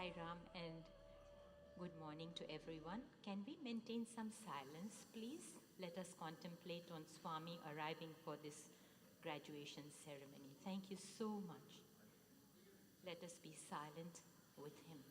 Sai Ram and good morning to everyone. Can we maintain some silence, please? Let us contemplate on Swami arriving for this graduation ceremony. Thank you so much. Let us be silent with him.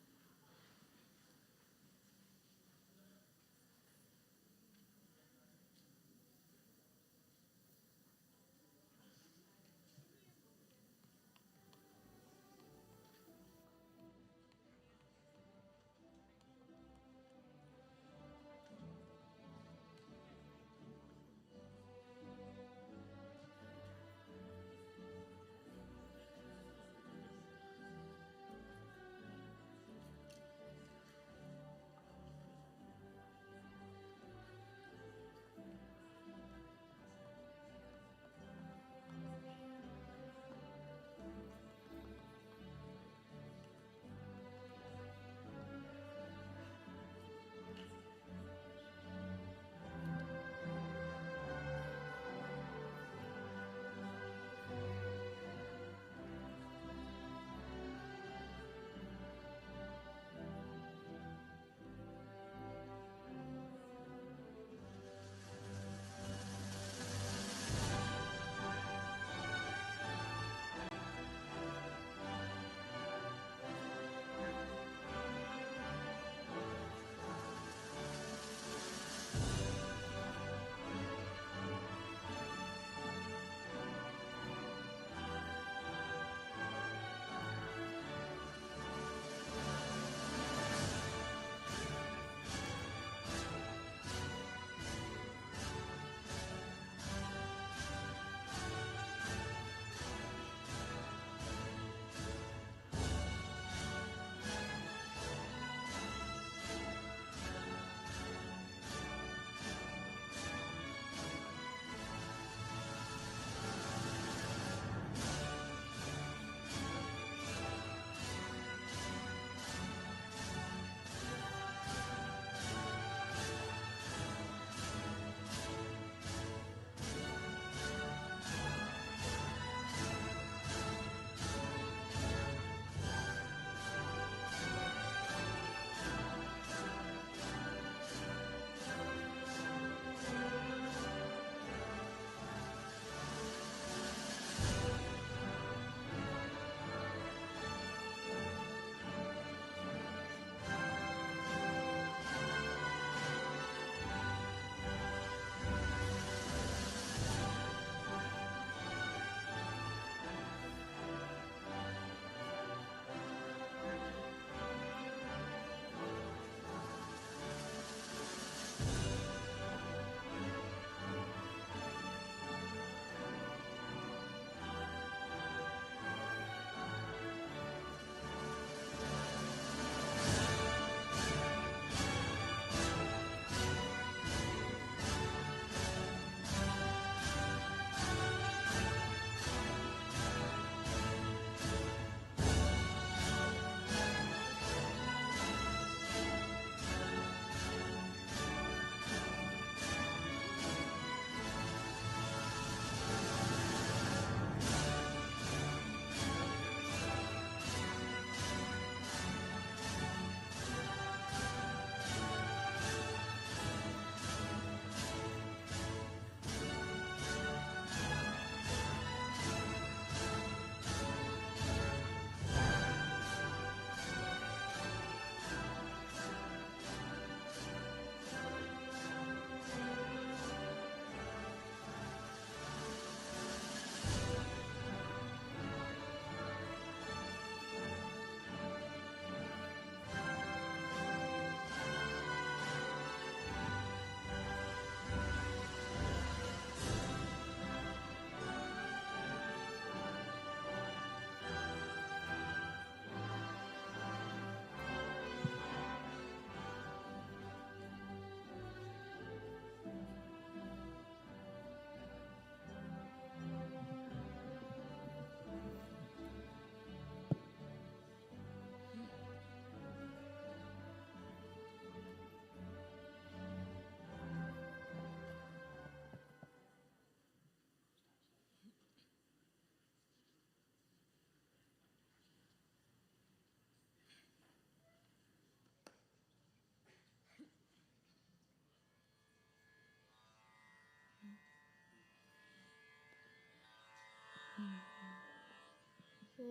Shri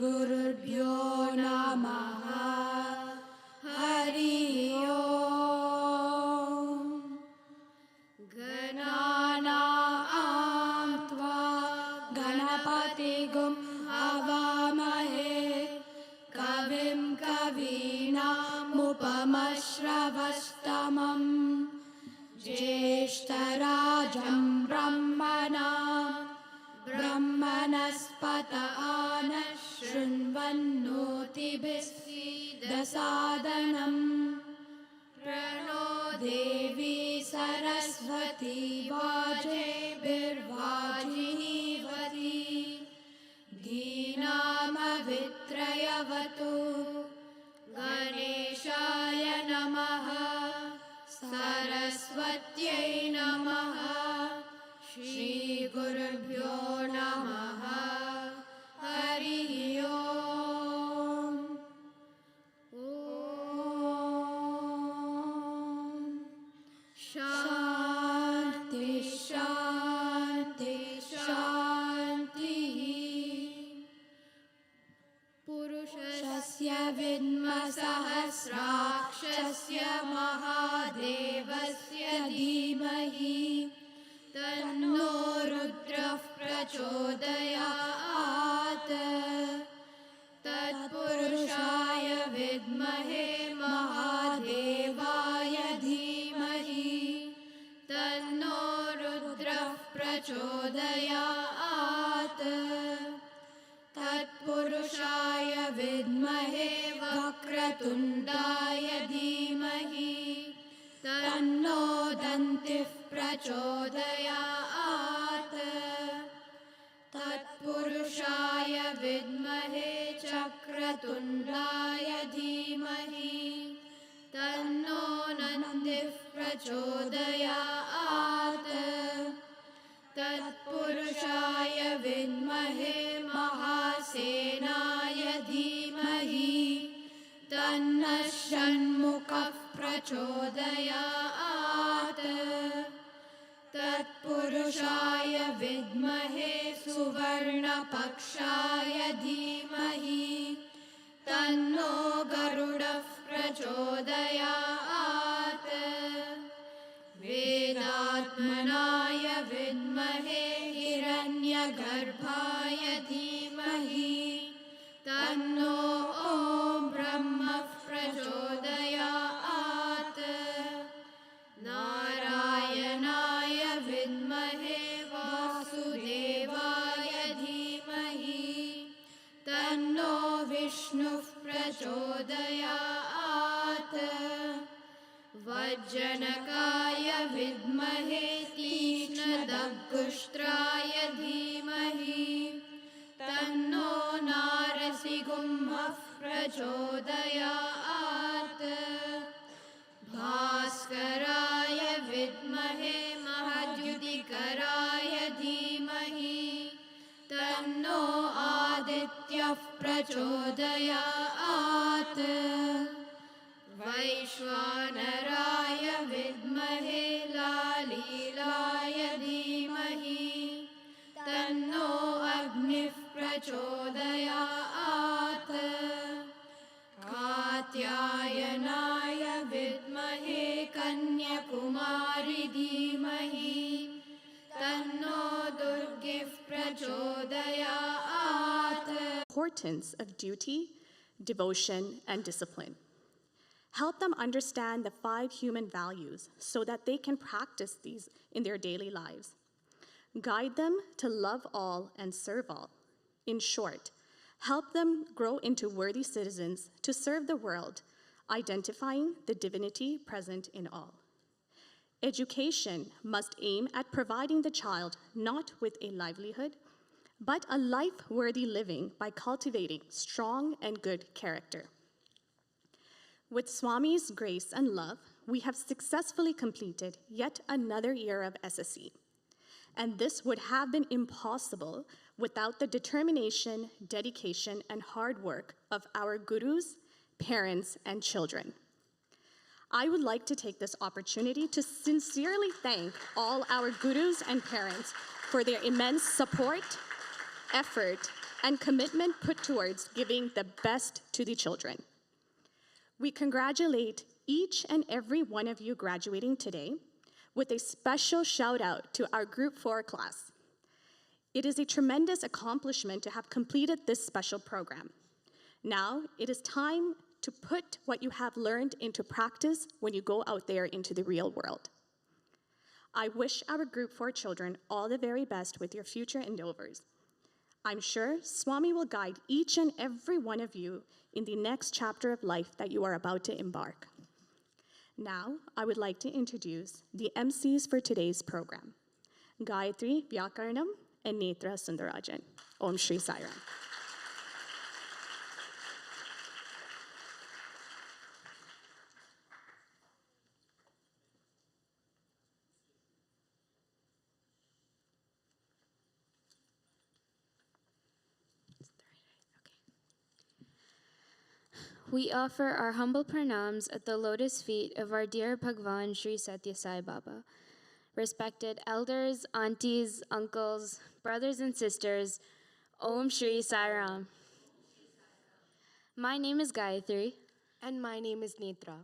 Gururbhyo Namaha Hari Om Gananaam Tva Ganapatigum Havamahe Kavim Kavinam Upamashravastamam Jeshtarajam Brahmanam Brahmanaspata Anashrinvannotibhisdasadanam Prano Devi Saraswati Vajebirvajihivati Dhinamavitrayavatu Ganeshaya Namaha Saraswatyai Namaha Shri Gururbhyo Namaha Hari Om Om Shanti Shanti Shanti Purushasya Vidma Sahasrakshasya Mahadevasya Dhimahi Tanno Rudrah Prachodayat Tatpurushaya Vidmahe Mahadevaya Dhimahi Tanno Rudrah Prachodayat Tatpurushaya Vidmahe Vakratundaya Dhimahi Tanno Dantif Prachodayat Tatpurushaya Vidmahe Chakratundaya Dhimahi Tanno Nandif Prachodayat Tatpurushaya Vidmahe Mahasenaya Dhimahi Tanna Shanmukha Prachodayat Tatpurushaya Vidmahe Suvarna Pakshaya Dhimahi Tanno Garuda Prachodayat Vedatmanaya Vidmahe Hiranyagarbhaya Dhimahi Tanno Om Brahma Prachodayat Narayanaya Vidmahe Vasudevaya Dhimahi Tanno Vishnu Prachodayat Vajjanakaya Vidmahe Tishnadaggushtraya Dhimahi Tanno Narasigumha Prachodayat Bhaskaraya Vidmahe Mahadyutikaraya Dhimahi Tanno Aditya Prachodayat Vaishwanaraya Vidmahe Lalilaya Dhimahi Tanno Agni Prachodayat Katyayanaya Vidmahe Kanyakumari Dhimahi Tanno Durgi Prachodayat. Importance of duty, devotion, and discipline. Help them understand the 5 human values so that they can practice these in their daily lives. Guide them to love all and serve all. In short, help them grow into worthy citizens to serve the world, identifying the divinity present in all. Education must aim at providing the child not with a livelihood, but a life-worthy living by cultivating strong and good character. With Swami's grace and love, we have successfully completed yet another year of SSE. And this would have been impossible without the determination, dedication, and hard work of our gurus, parents, and children. I would like to take this opportunity to sincerely thank all our gurus and parents for their immense support, effort, and commitment put towards giving the best to the children. We congratulate each and every one of you graduating today with a special shout out to our Group 4 class. It is a tremendous accomplishment to have completed this special program. Now, it is time to put what you have learned into practice when you go out there into the real world. I wish our Group 4 children all the very best with your future endeavors. I'm sure Swami will guide each and every one of you in the next chapter of life that you are about to embark. Now, I would like to introduce the MCs for today's program, Gayathri Vyakaranam and Netra Sundarajan. Om Shri Sai Ram. We offer our humble pranams at the lotus feet of our dear Bhagwan Sri Satya Sai Baba. Respected elders, aunties, uncles, brothers and sisters, Om Shri Sai Ram. My name is Gayathri. And my name is Netra.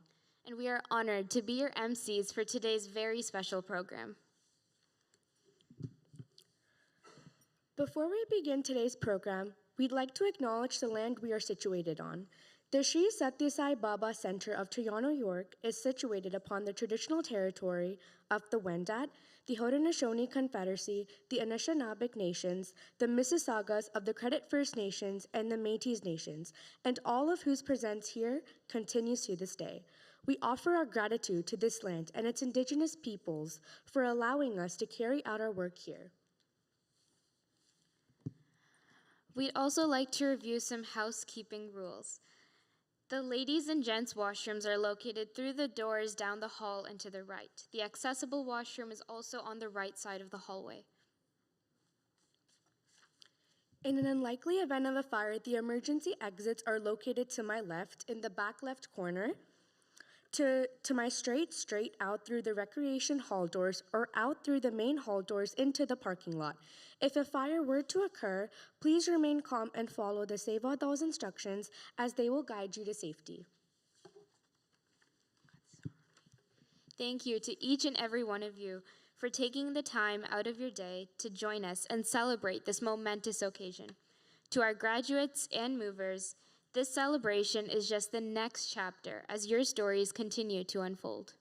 And we are honored to be your MCs for today's very special program. Before we begin today's program, we'd like to acknowledge the land we are situated on. The Sri Satya Sai Baba Center of Toronto, York is situated upon the traditional territory of the Wendat, the Haudenosaunee Confederacy, the Anishinaabe Nations, the Mississaugas of the Credit First Nations, and the Métis Nations, and all of whose presence here continues to this day. We offer our gratitude to this land and its indigenous peoples for allowing us to carry out our work here. We'd also like to review some housekeeping rules. The ladies' and gents' washrooms are located through the doors down the hall and to the right. The accessible washroom is also on the right side of the hallway. In an unlikely event of a fire, the emergency exits are located to my left in the back left corner, to my straight out through the recreation hall doors or out through the main hall doors into the parking lot. If a fire were to occur, please remain calm and follow the Sevada's instructions as they will guide you to safety. Thank you to each and every one of you for taking the time out of your day to join us and celebrate this momentous occasion. To our graduates and movers, this celebration is just the next chapter as your stories continue to unfold.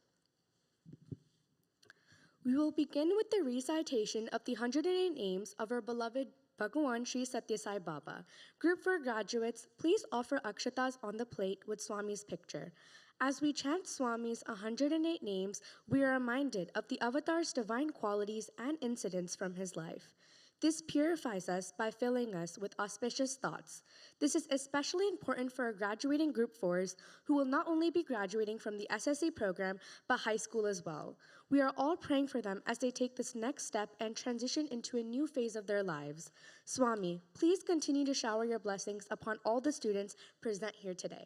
We will begin with the recitation of the 108 names of our beloved Bhagwan Sri Satya Sai Baba. Group 4 graduates, please offer akshatas on the plate with Swami's picture. As we chant Swami's 108 names, we are reminded of the avatar's divine qualities and incidents from his life. This purifies us by filling us with auspicious thoughts. This is especially important for our graduating Group 4s who will not only be graduating from the SSE program, but high school as well. We are all praying for them as they take this next step and transition into a new phase of their lives. Swami, please continue to shower your blessings upon all the students present here today.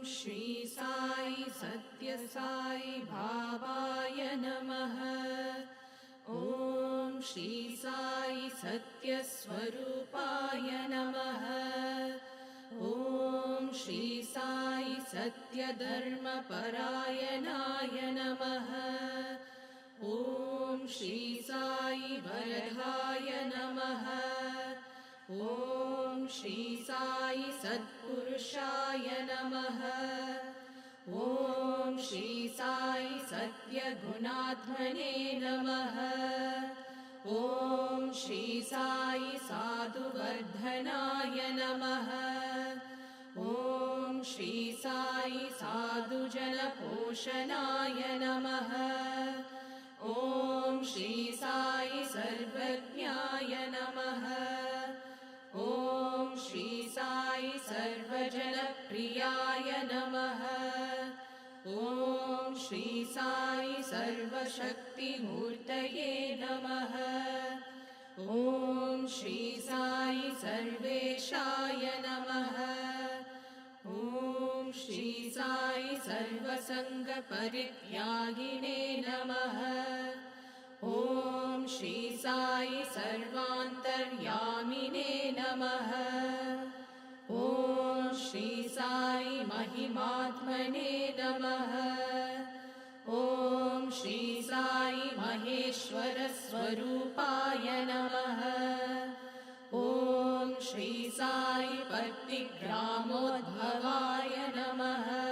Shri Sai Satya Sai Bhavaya Namaha. Om Shri Sai Satya Swarupaya Namaha. Om Shri Sai Satya Dharma Parayanaya Namaha. Om Shri Sai Varadhaya Namaha. Om Shri Sai Satpurushaya Namaha. Om Shri Sai Satya Gunatmane Namaha. Om Shri Sai Sadhu Vardhanaya Namaha. Om Shri Sai Sadhu Jana Poshanaya Namaha. Om Shri Sai Sarvajnaya Namaha. Om Shri Sai Sarvajana Priyaya Namaha. Om Shri Sai Sarvashakti Murtaye Namaha. Om Shri Sai Sarveshaya Namaha. Om Shri Sai Sarvasanga Parityagine Namaha. Om Shri Sai Sarvantaryamine Namaha. Om Shri Sai Mahimatmane Namaha. Om Shri Sai Maheshwara Swarupaya Namaha. Om Shri Sai Pattigramodbhavaya Namaha.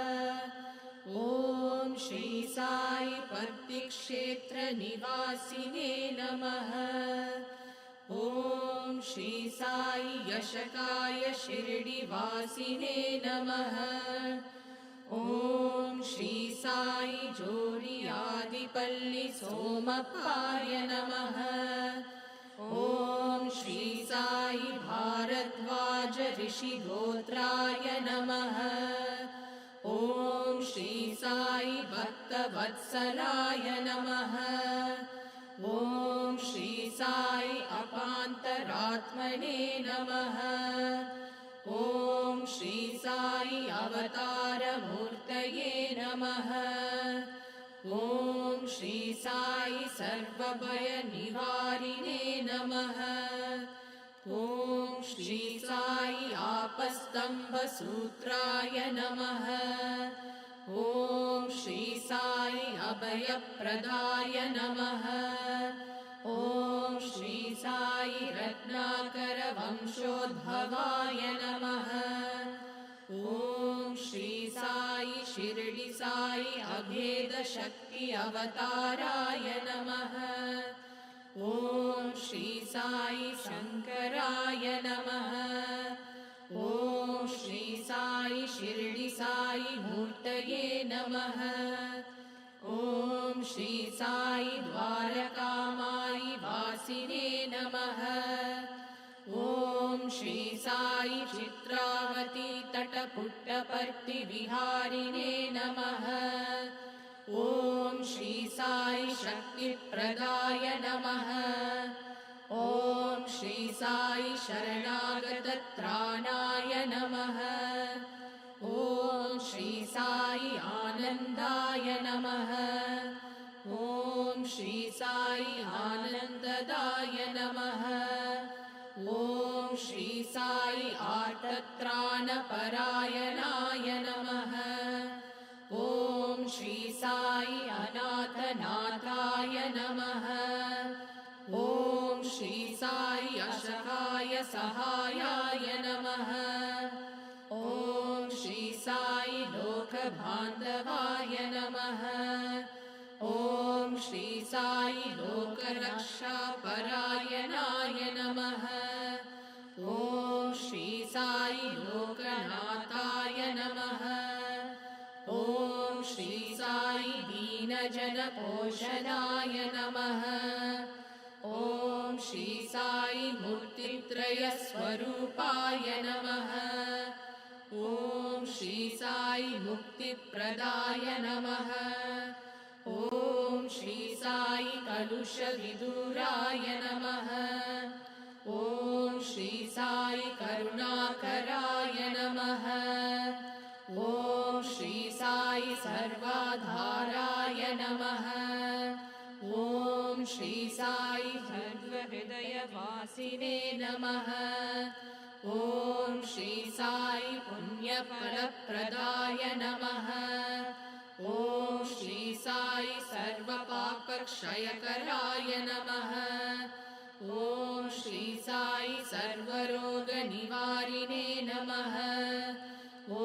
Om Shri Sai Pattikshetra Nivasine Namaha. Om Shri Sai Yashakaya Shirdi Vasine Namaha. Om Shri Sai Jori Adipalli Somapaya Namaha. Om Shri Sai Bharadvaja Rishi Gotraya Namaha. Om Shri Sai Bhakta Vatsalaya Namaha. Om Shri Sai Apantaratmane Namaha. Om Shri Sai Avatara Murtaye Namaha. Om Shri Sai Sarvabhaya Nivarine Namaha. Om Shri Sai Apastambha Sutraya Namaha. Om Shri Sai Abhaya Pradaya Namaha. Om Shri Sai Ratnakara Vamshodbhavaya Namaha. Om Shri Sai Shirdi Sai Abheda Shakti Avataraya Namaha. Om Shri Sai Shankaraya Namaha. Om Shri Sai Shirdi Sai Murtaye Namaha. Om Shri Sai Dwarakamai Vasine Namaha. Om Shri Sai Chitravati Tataputtaparti Viharine Namaha. Om Shri Sai Shakti Pradaya Namaha. Om Shri Sai Sharanagata Tranaya Namaha. Om Shri Sai Anandaya Namaha. Om Shri Sai Anandadaya Namaha. Om Shri Sai Artatrana Parayanaya Namaha. Om Shri Sai Anathanathaya Namaha. Om Shri Sai Ashakaya Sahayaya Namaha. Om Shri Sai Lokabhandavaya Namaha. Om Shri Sai Lokaraksha Parayanaya Namaha. Om Shri Sai Lokanathaya Namaha. Om Shri Sai Deenajana पोषणाय नमः। ॐ श्री साई मूर्तित्रयस्वरूपाय नमः। ॐ श्री साई मुक्तिप्रदाय नमः। ॐ श्री साई कलुषविदूराय नमः। ॐ श्री साई करुणाकराय नमः। ॐ श्री साई सर्वाधाराय नमः। ॐ श्री साई सर्वहृदयवासिने नमः। ॐ श्री साई पुण्यफलप्रदाय नमः। ॐ श्री साई सर्वपापक्षयकराय नमः। ॐ श्री साई सर्वरोगनिवारिणे नमः। ॐ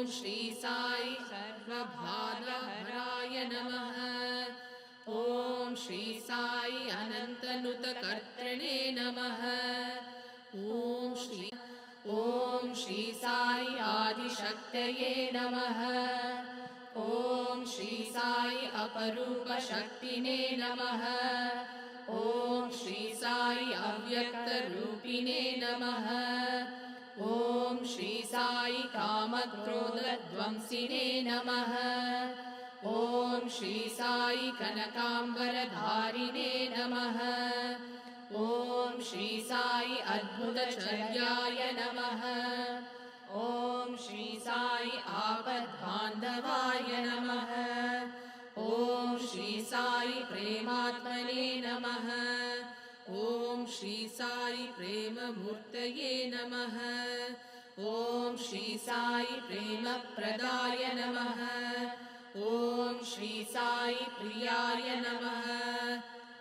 श्री साई सर्वभाग्यहराय नमः। ॐ श्री साई अनन्तनुतकर्तृणे नमः। ॐ श्री साई आदिशक्तये नमः। ॐ श्री साई अपरूपशक्तिने नमः। ॐ श्री साई अव्यक्तरूपिणे नमः। ॐ श्री साई कामक्रोधध्वंसिने नमः। ॐ श्री साई कनकाम्बरधारिणे नमः। ॐ श्री साई अद्भुतचर्याय नमः। ॐ श्री साई आपद्बान्धवाय नमः। ॐ श्री साई प्रेमात्मने नमः। ॐ श्री साई प्रेममूर्तये नमः। ॐ श्री साई प्रेमप्रदाय नमः। ॐ श्री साई प्रियाय नमः।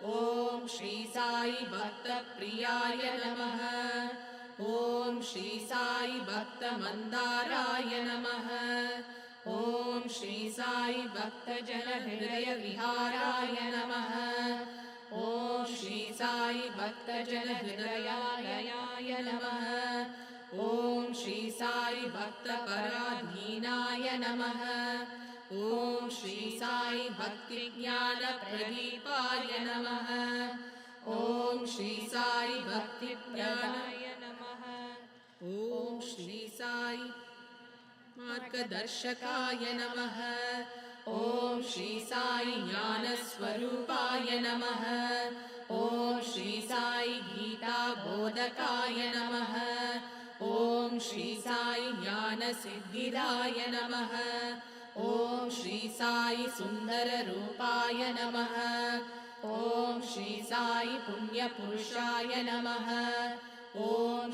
ॐ श्री साई भक्तप्रियाय नमः। ॐ श्री साई भक्तमन्दाराय नमः। ॐ श्री साई भक्तजनहृदयविहाराय नमः। ॐ श्री साई भक्तजनहृदयालयाय नमः। ॐ श्री साई भक्तपराधीनाय नमः। ॐ श्री साई भक्तिज्ञानप्रदीपाय नमः। ॐ श्री साई भक्तिप्रदाय नमः। ॐ श्री साई मार्गदर्शकाय नमः। ॐ श्री साई ज्ञानस्वरूपाय नमः। ॐ श्री साई गीताबोधकाय नमः। ॐ श्री साई ज्ञानसिद्धिदाय नमः। ॐ श्री साई सुन्दररूपाय नमः। ॐ श्री साई पुण्यपुरुषाय नमः। ॐ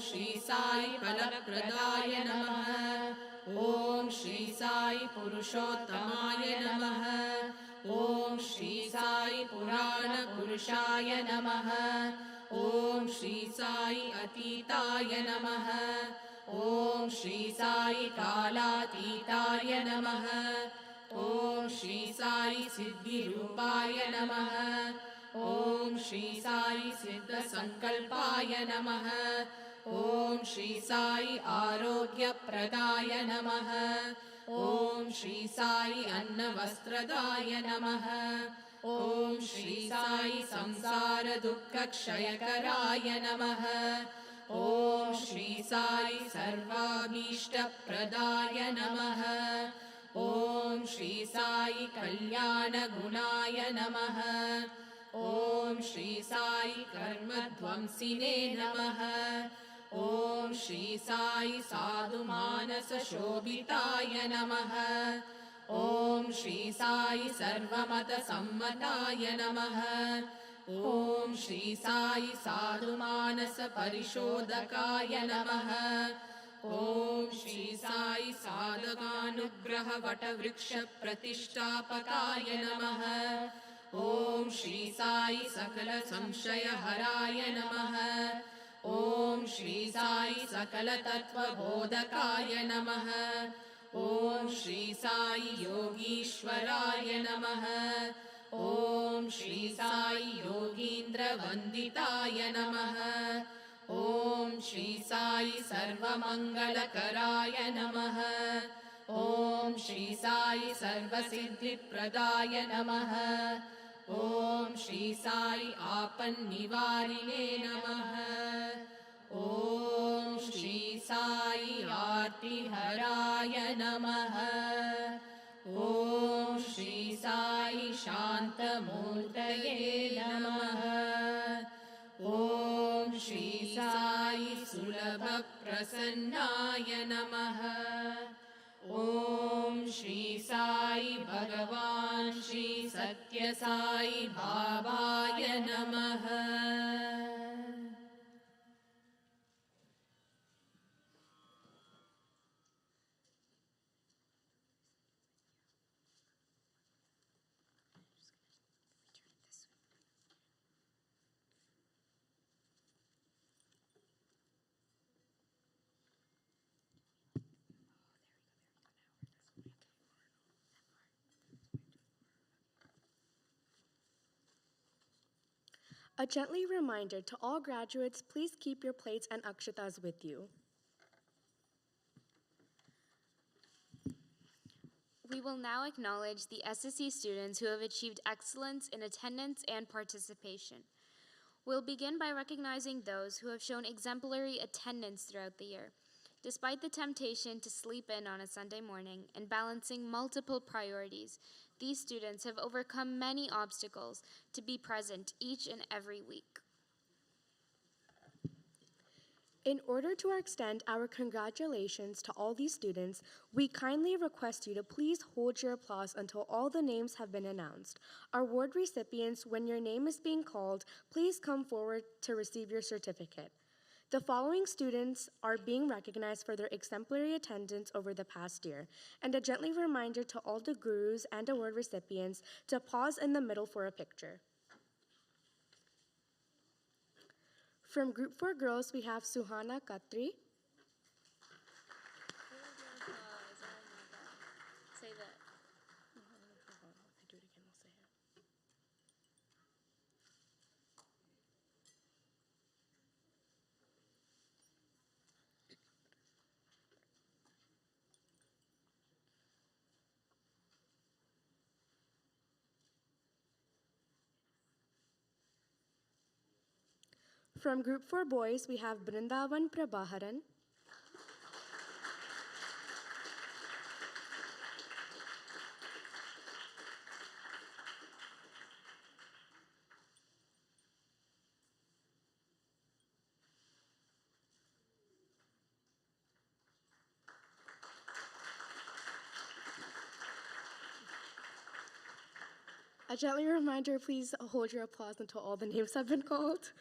श्री साई फलप्रदाय नमः। ॐ श्री साई पुरुषोत्तमाय नमः। ॐ श्री साई पुराणपुरुषाय नमः। ॐ श्री साई अतीताय नमः। ॐ श्री साई कालातीताय नमः। ॐ श्री साई सिद्धिरूपाय नमः। ॐ श्री साई सिद्धसङ्कल्पाय नमः। ॐ श्री साई आरोग्यप्रदाय नमः। ॐ श्री साई अन्नवस्त्रदाय नमः। ॐ श्री साई संसारदुःखक्षयकराय नमः। ॐ श्री साई सर्वाभीष्टप्रदाय नमः। ॐ श्री साई कल्याणगुणाय नमः। ॐ श्री साई कर्मध्वंसिने नमः। ॐ श्री साई साधुमानसशोभिताय नमः। ॐ श्री साई सर्वमतसम्मताय नमः। ॐ श्री साई साधुमानसपरिशोधकाय नमः। ॐ श्री साई साधकानुग्रहवटवृक्षप्रतिष्ठापकाय नमः। ॐ श्री साई सकलसंशयहराय नमः। ॐ श्री साई सकलतत्त्वबोधकाय नमः। ॐ श्री साई योगीश्वराय नमः। ॐ श्री साई योगीन्द्रवन्दिताय नमः। ॐ श्री साई सर्वमङ्गलकराय नमः। ॐ श्री साई सर्वसिद्धिप्रदाय नमः। ॐ श्री साई आपन्निवारिणे नमः। ॐ श्री साई आर्तिहराय नमः। ॐ श्री साई शान्तमूर्तये नमः। ॐ श्री साई सुलभप्रसन्नाय नमः। ॐ श्री साई भगवान् श्री सत्यसाई बाबाय नमः। A gently reminder to all graduates, please keep your plates and akshatas with you. We will now acknowledge the SSE students who have achieved excellence in attendance and participation. We'll begin by recognizing those who have shown exemplary attendance throughout the year. Despite the temptation to sleep in on a Sunday morning and balancing multiple priorities, these students have overcome many obstacles to be present each and every week. In order to extend our congratulations to all these students, we kindly request you to please hold your applause until all the names have been announced. Our award recipients, when your name is being called, please come forward to receive your certificate. The following students are being recognized for their exemplary attendance over the past year, and a gently reminder to all the gurus and award recipients to pause in the middle for a picture. From Group 4 Girls, we have Suhana Khatri. Say that. From Group 4 Boys, we have Brindavan Prabhaharan. A gently reminder, please hold your applause until all the names have been called.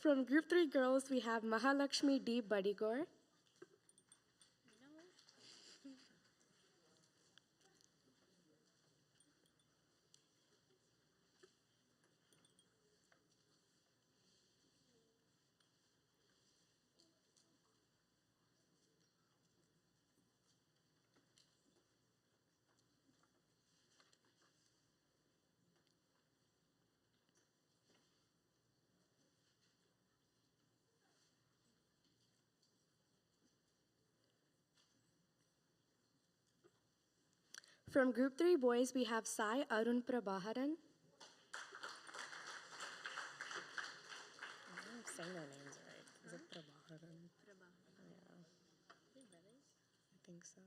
From Group 3 Girls, we have Mahalakshmi D. Badigor. From Group 3 Boys, we have Sai Arun Prabhaharan. I'm saying their names right. Is it Prabhaharan? Yeah. I think so.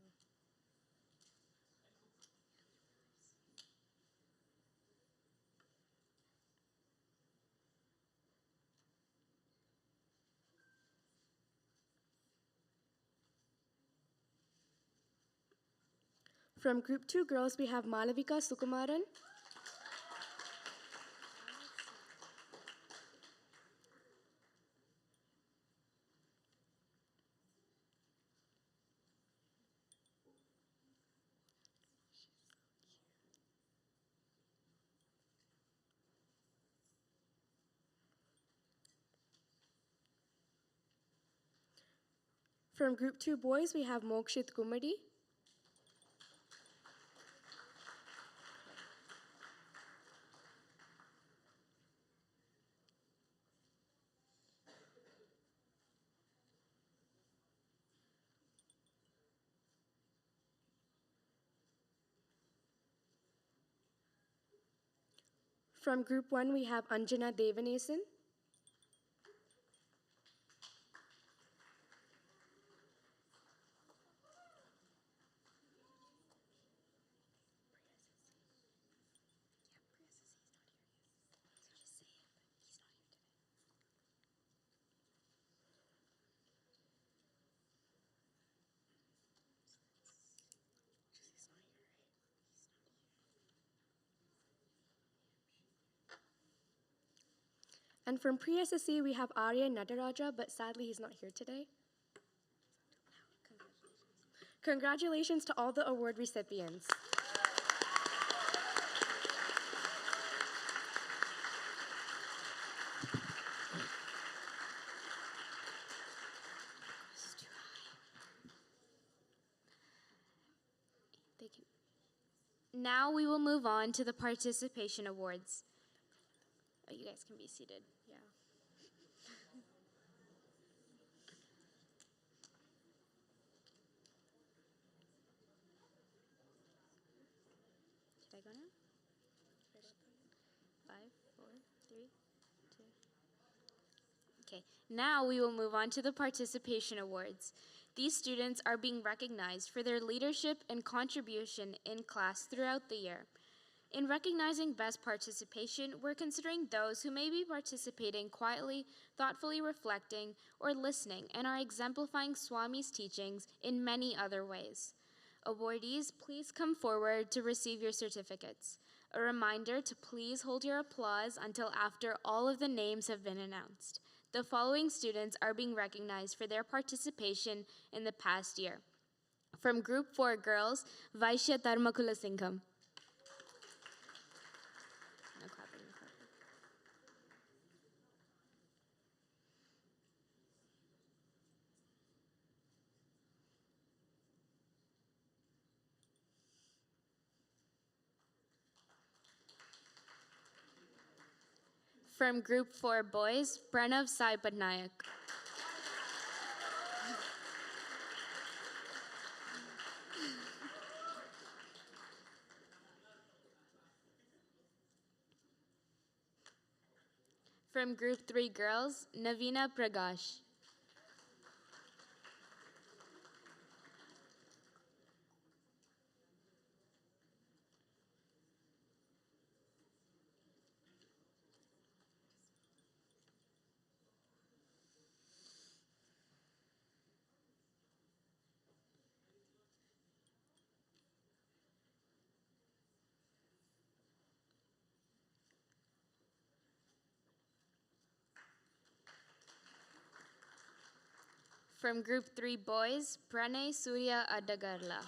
From Group 2 Girls, we have Malavika Sukumaran. From Group 2 Boys, we have Mokshit Kumadi. From Group 1, we have Anjana Devanasan. And from pre-SSE, we have Arya Nataraja, but sadly he's not here today. Congratulations to all the award recipients. Now we will move on to the participation awards. Oh, you guys can be seated. Yeah. Should I go now? 5, 4, 3, 2. Okay, now we will move on to the participation awards. These students are being recognized for their leadership and contribution in class throughout the year. In recognizing best participation, we're considering those who may be participating quietly, thoughtfully reflecting, or listening, and are exemplifying Swami's teachings in many other ways. Awardees, please come forward to receive your certificates. A reminder to please hold your applause until after all of the names have been announced. The following students are being recognized for their participation in the past year. From Group 4 Girls, Vaishya Dharmakula Singham. No clapping, no clapping. From Group 4 Boys, Pranav Sai Patnaik. From Group 3 Girls, Navina Pragash. From Group 3 Boys, Pranay Surya Adagarla.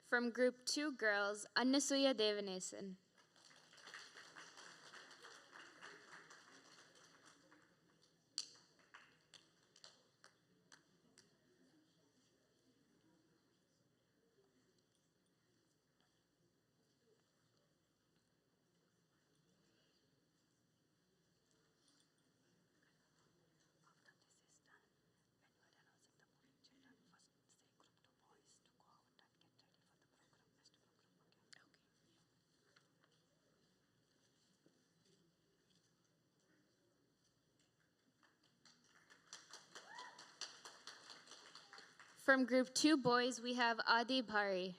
From Group 2 Girls, Annasuya Devanasan. From Group 2 Boys, we have Adi Bhari.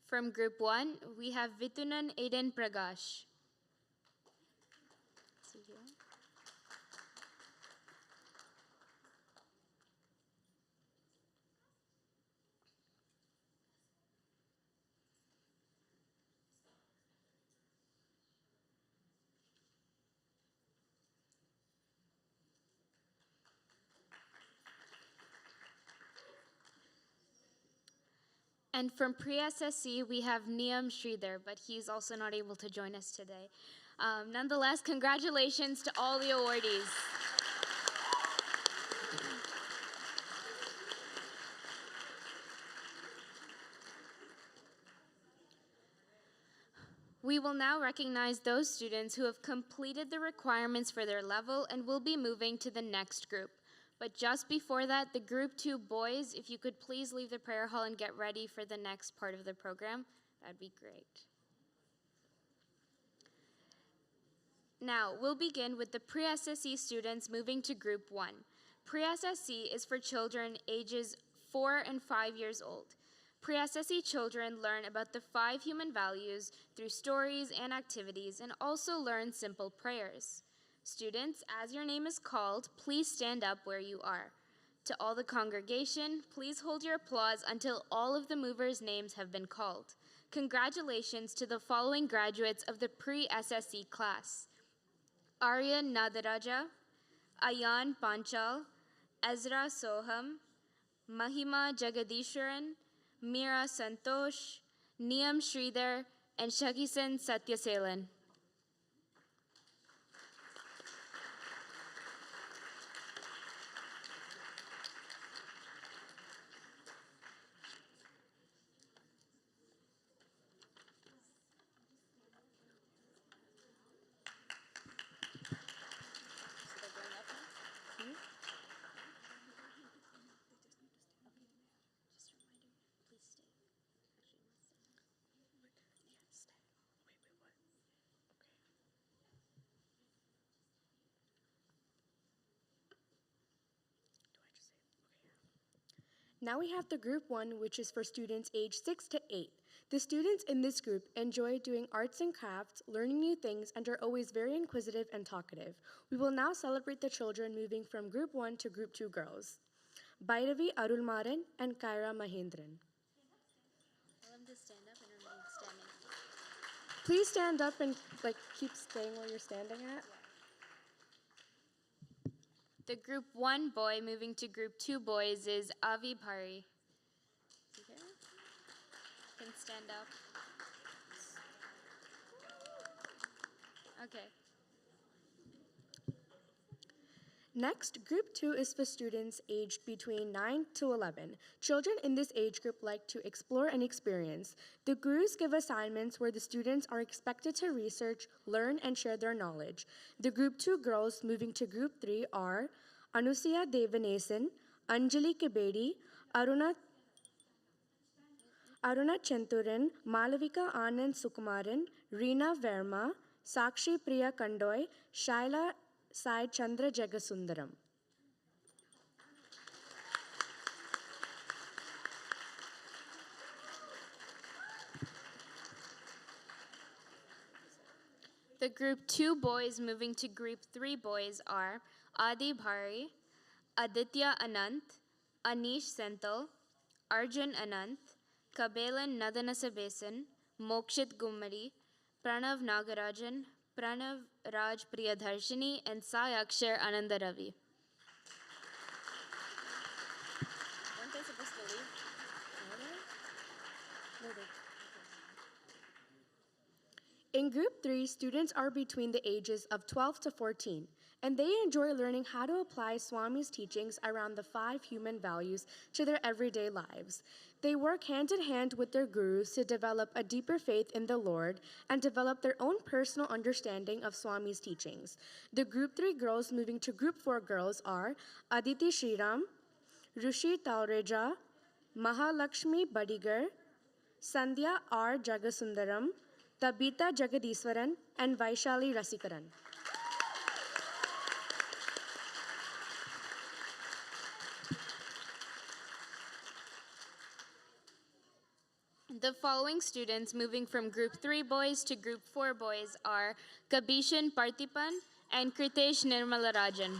From Group 1, we have Vitunan Aiden Pragash. See here. And from pre-SSE, we have Niyam Sridhar, but he's also not able to join us today. Nonetheless, congratulations to all the awardees. We will now recognize those students who have completed the requirements for their level and will be moving to the next group. But just before that, the Group 2 boys, if you could please leave the prayer hall and get ready for the next part of the program, that'd be great. Now, we'll begin with the pre-SSE students moving to Group 1. Pre-SSE is for children ages 4 and 5 years old. Pre-SSE children learn about the 5 human values through stories and activities and also learn simple prayers. Students, as your name is called, please stand up where you are. To all the congregation, please hold your applause until all of the movers' names have been called. Congratulations to the following graduates of the pre-SSE class: Aryan Nadaraja, Ayan Panchal, Ezra Soham, Mahima Jagadishwaran, Meera Santosh, Niyam Sridhar, and Shakisan Satyaselan. Now we have the Group 1, which is for students aged 6 to 8. The students in this group enjoy doing arts and crafts, learning new things, and are always very inquisitive and talkative. We will now celebrate the children moving from Group 1 to Group 2 girls: Bhairavi Arulmaran and Kaira Mahendran. Tell them to stand up and remain standing. Please stand up and keep staying where you're standing at. The Group 1 boy moving to Group 2 boys is Avi Pari. You can stand up. Okay. Next, Group 2 is for students aged between 9 to 11. Children in this age group like to explore and experience. The gurus give assignments where the students are expected to research, learn, and share their knowledge. The Group 2 girls moving to Group 3 are Anusiya Devanesan, Anjali Kebedi, Aruna Chanturan, Malavika Anand Sukumaran, Reena Verma, Sakshi Priya Kandoy, Shaila Sai Chandra Jagasundaram. The Group 2 boys moving to Group 3 boys are Adi Bhari, Aditya Anant, Anish Senthal, Arjun Anant, Kabelan Nadanasabesan, Mokshit Gummadi, Pranav Nagarajan, Pranav Raj Priyadarshini, and Sai Akshar Ananda Ravi. Weren't they supposed to leave? In Group 3, students are between the ages of 12 to 14, and they enjoy learning how to apply Swami's teachings around the 5 human values to their everyday lives. They work hand in hand with their gurus to develop a deeper faith in the Lord and develop their own personal understanding of Swami's teachings. The Group 3 girls moving to Group 4 girls are Aditi Shriram, Rushi Talreja, Mahalakshmi Badigar, Sandhya R. Jagasundaram, Tabita Jagadiswaran, and Vaishali Rasikaran. The following students moving from Group 3 boys to Group 4 boys are Kabishan Parthipan and Kritesh Nirmalarajan.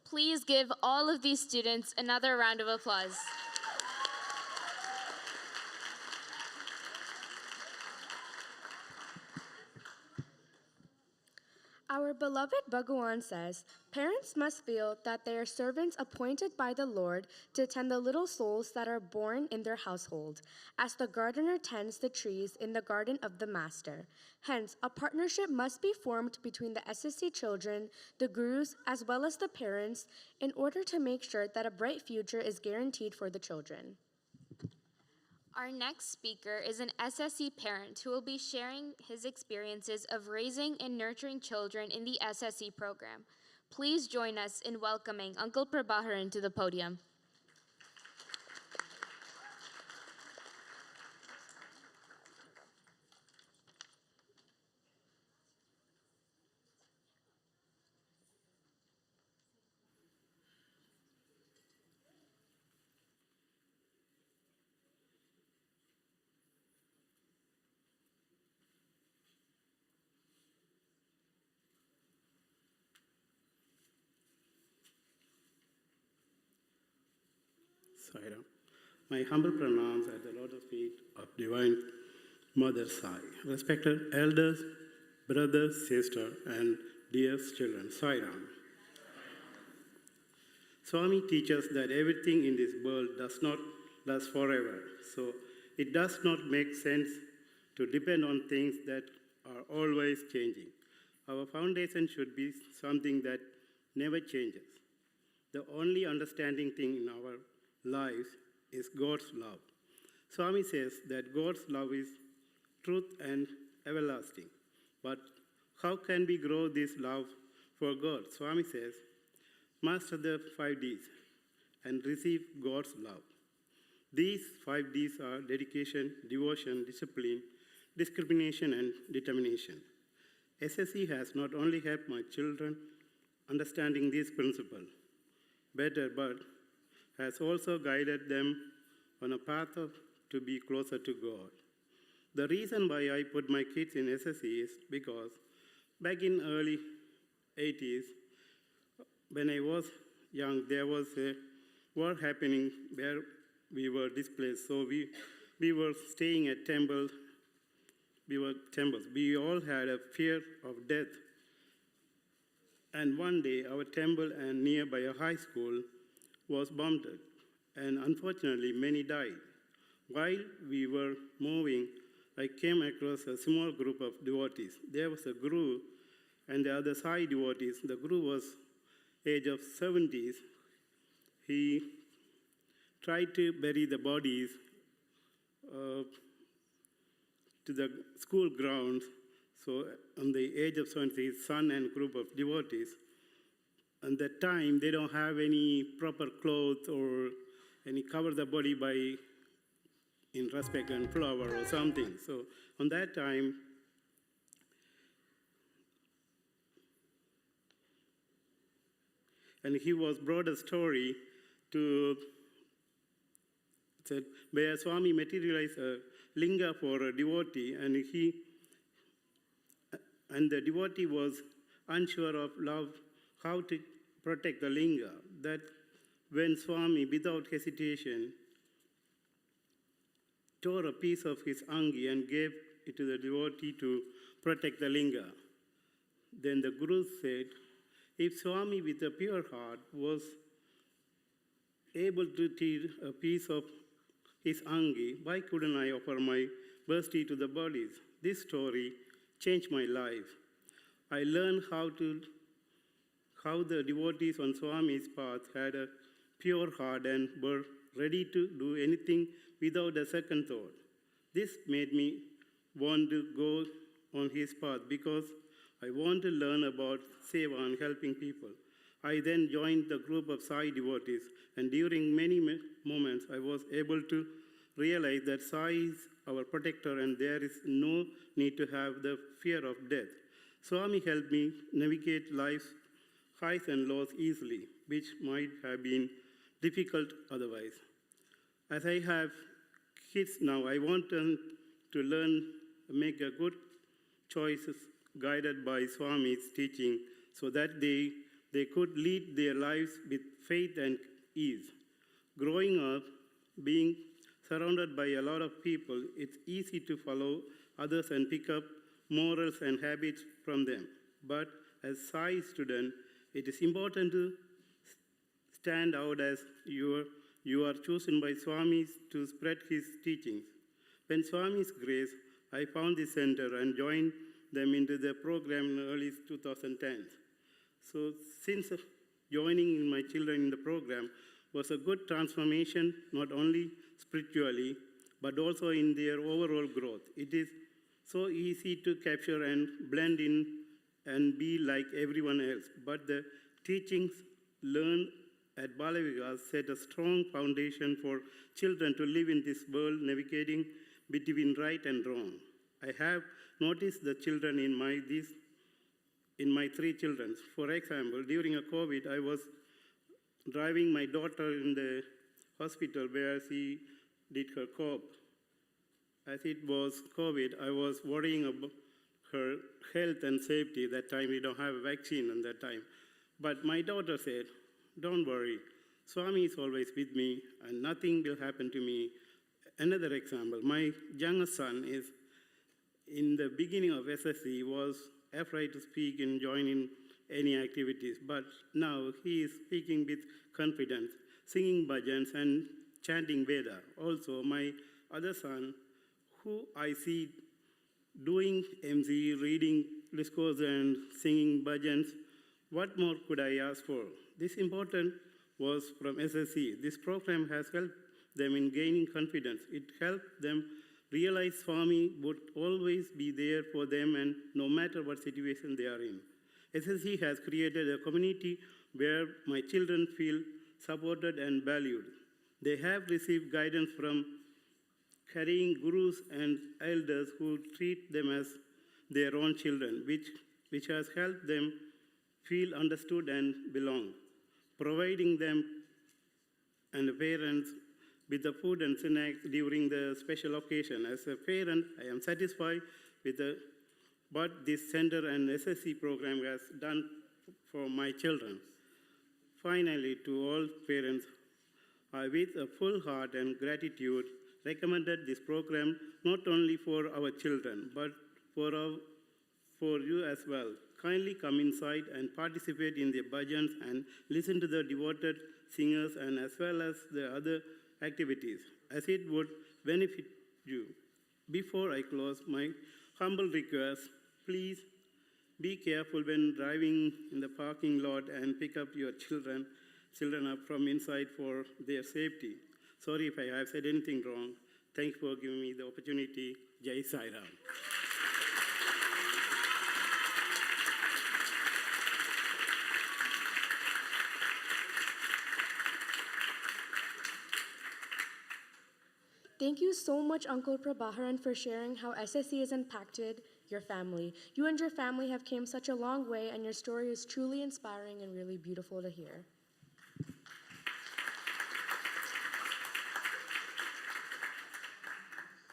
Please give all of these students another round of applause. Our beloved Bhagawan says, parents must feel that they are servants appointed by the Lord to tend the little souls that are born in their household, as the gardener tends the trees in the garden of the master. Hence, a partnership must be formed between the SSE children, the gurus, as well as the parents, in order to make sure that a bright future is guaranteed for the children. Our next speaker is an SSE parent who will be sharing his experiences of raising and nurturing children in the SSE program. Please join us in welcoming Uncle Prabharan to the podium. Sairam. My humble pronouns at the lotus feet of Divine Mother Sai. Respected elders, brothers, sisters, and dear children, Sairam. Swami teaches that everything in this world does not last forever, so it does not make sense to depend on things that are always changing. Our foundation should be something that never changes. The only understanding thing in our lives is God's love. Swami says that God's love is truth and everlasting. But how can we grow this love for God? Swami says, master the 5 Ds and receive God's love. These 5 Ds are dedication, devotion, discipline, discrimination, and determination. SSE has not only helped my children understanding these principles better, but has also guided them on a path to be closer to God. The reason why I put my kids in SSE is because back in early 80s, when I was young, there was a war happening where we were displaced. So we were staying at temples. We all had a fear of death. And one day, our temple and nearby a high school was bombed, and unfortunately, many died. While we were moving, I came across a small group of devotees. There was a guru and the other side devotees. The guru was age of 70s. He tried to bury the bodies to the school grounds. So on the age of 70, his son and group of devotees, at that time, they don't have any proper clothes or any cover the body by in respect and flower or something. So on that time, and he was brought a story to said where Swami materialized a linga for a devotee, and the devotee was unsure of love, how to protect the linga. That when Swami, without hesitation, tore a piece of his angi and gave it to the devotee to protect the linga. Then the Guru said, if Swami with a pure heart was able to tear a piece of his angi, why couldn't I offer my basti to the bodies? This story changed my life. I learned how the devotees on Swami's path had a pure heart and were ready to do anything without a second thought. This made me want to go on his path because I want to learn about seva and helping people. I then joined the group of Sai devotees, and during many moments I was able to realize that Sai is our protector and there is no need to have the fear of death. Swami helped me navigate life's highs and lows easily, which might have been difficult otherwise. As I have kids now, I want them to learn, make a good choices guided by Swami's teaching so that they could lead their lives with faith and ease. Growing up, being surrounded by a lot of people, it's easy to follow others and pick up morals and habits from them. But as Sai student, it is important to stand out as you are chosen by Swami to spread his teachings. When Swami's grace, I found the center and joined them into the program in early 2010. So since joining my children in the program was a good transformation, not only spiritually, but also in their overall growth. It is so easy to capture and blend in and be like everyone else, but the teachings learned at Balavikas set a strong foundation for children to live in this world, navigating between right and wrong. I have noticed the children in my three children. For example, during a COVID, I was driving my daughter in the hospital where she did her COP. As it was COVID, I was worrying about her health and safety. That time we don't have a vaccine at that time. But my daughter said, "Don't worry, Swami is always with me and nothing will happen to me." Another example, my youngest son is in the beginning of SSE was afraid to speak and join in any activities, but now he is speaking with confidence, singing Bhajans and chanting Veda. Also, my other son, who I see doing MC, reading Discourse and singing Bhajans, what more could I ask for? This important was from SSE. This program has helped them in gaining confidence. It helped them realize Swami would always be there for them and no matter what situation they are in. SSE has created a community where my children feel supported and valued. They have received guidance from carrying gurus and elders who treat them as their own children, which has helped them feel understood and belong, providing them and the parents with the food and snacks during the special occasion. As a parent, I am satisfied with what this center and SSE program has done for my children. Finally, to all parents, I, with a full heart and gratitude, recommended this program not only for our children, but for you as well. Kindly come inside and participate in the bhajans and listen to the devoted singers and as well as the other activities, as it would benefit you. Before I close, my humble request, please be careful when driving in the parking lot and pick up your children up from inside for their safety. Sorry if I have said anything wrong. Thanks for giving me the opportunity. Jai Sai Ram. Thank you so much, Uncle Prabharan, for sharing how SSE has impacted your family. You and your family have came such a long way, and your story is truly inspiring and really beautiful to hear.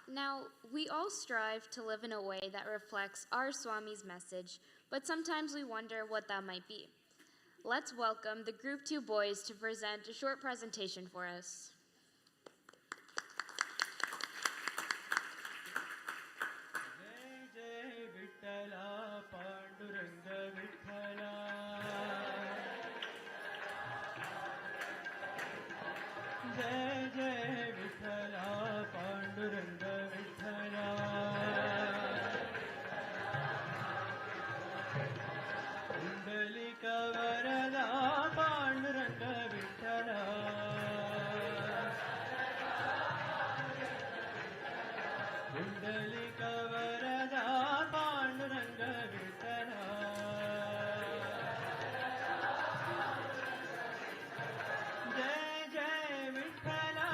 Now, we all strive to live in a way that reflects our Swami's message, but sometimes we wonder what that might be. Let's welcome the Group 2 boys to present a short presentation for us. Jai Jai Vithala Panduranga Vithala Kundalika Varada Panduranga Vithala Kundalika Varada Panduranga Vithala Jai Jai Vithala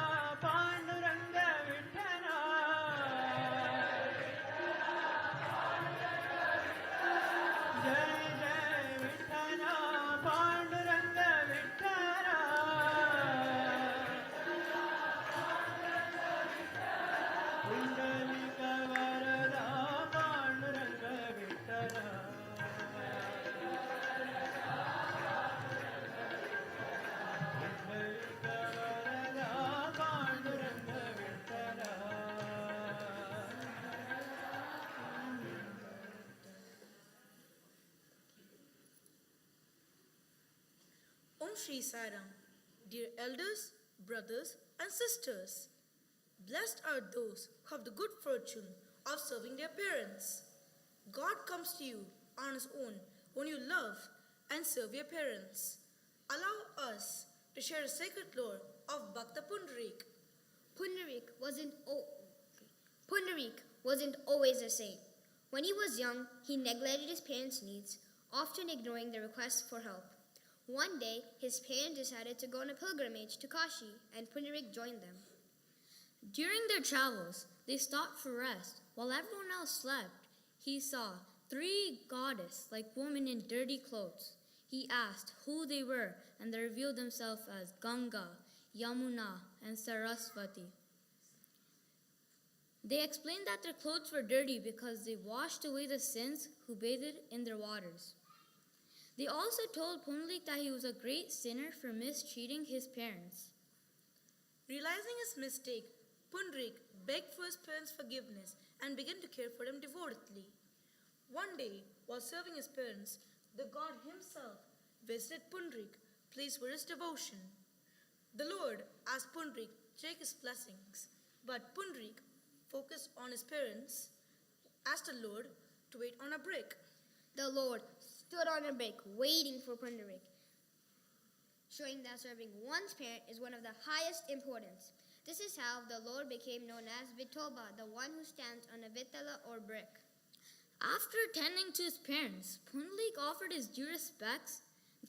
Shri Sairam, dear elders, brothers, and sisters. Blessed are those who have the good fortune of serving their parents. God comes to you on His own when you love and serve your parents. Allow us to share a sacred lore of Bhakta Pundarik. Pundarik wasn't always a saint. When he was young, he neglected his parents' needs, often ignoring their requests for help. One day, his parents decided to go on a pilgrimage to Kashi, and Pundarik joined them. During their travels, they stopped for rest. While everyone else slept, he saw 3 goddess-like women in dirty clothes. He asked who they were, and they revealed themselves as Ganga, Yamuna, and Saraswati. They explained that their clothes were dirty because they washed away the sins who bathed in their waters. They also told Pundarik that he was a great sinner for mistreating his parents. Realizing his mistake, Pundarik begged for his parents' forgiveness and began to care for them devotedly. One day, while serving his parents, the god himself visited Pundarik, pleased with his devotion. The Lord asked Pundarik to take his blessings, but Pundarik, focused on his parents, asked the Lord to wait on a brick. The Lord stood on a brick waiting for Pundarik, showing that serving one's parent is one of the highest importance. This is how the Lord became known as Vithoba, the one who stands on a vitala or brick. After attending to his parents, Pundarik offered his due respects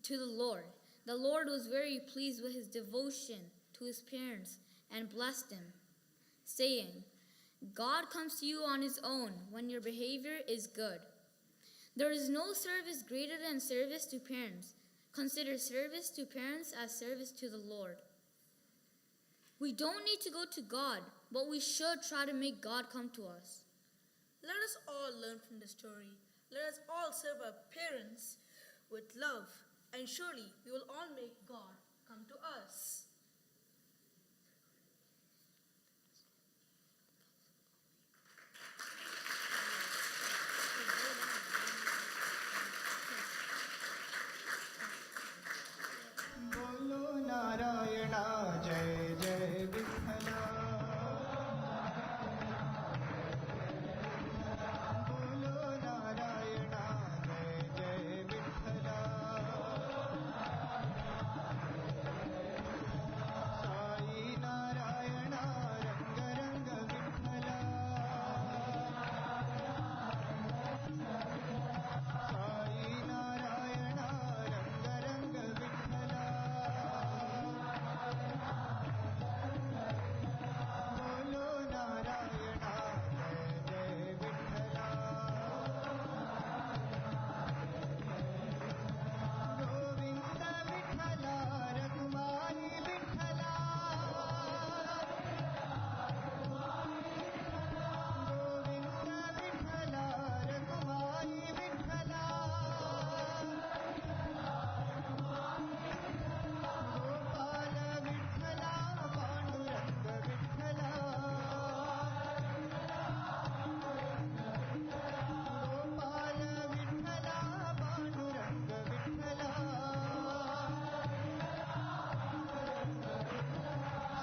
to the Lord. The Lord was very pleased with his devotion to his parents and blessed him, saying, God comes to you on his own when your behavior is good. There is no service greater than service to parents. Consider service to parents as service to the Lord. We don't need to go to God, but we should try to make God come to us. Let us all learn from the story. Let us all serve our parents with love, and surely we will all make God come to us. बोलो नारायण जय जय विठ्ठला बोलो नारायण जय जय विठ्ठला साई नारायण रंग रंग विठ्ठला साई नारायण रंग रंग विठ्ठला बोलो नारायण जय जय विठ्ठला गोविंद विठ्ठला रघुमाई विठ्ठला गोविंद विठ्ठला रघुमाई विठ्ठला गोपाल विठ्ठला पांडुरंग विठ्ठला गोपाल विठ्ठला पांडुरंग विठ्ठला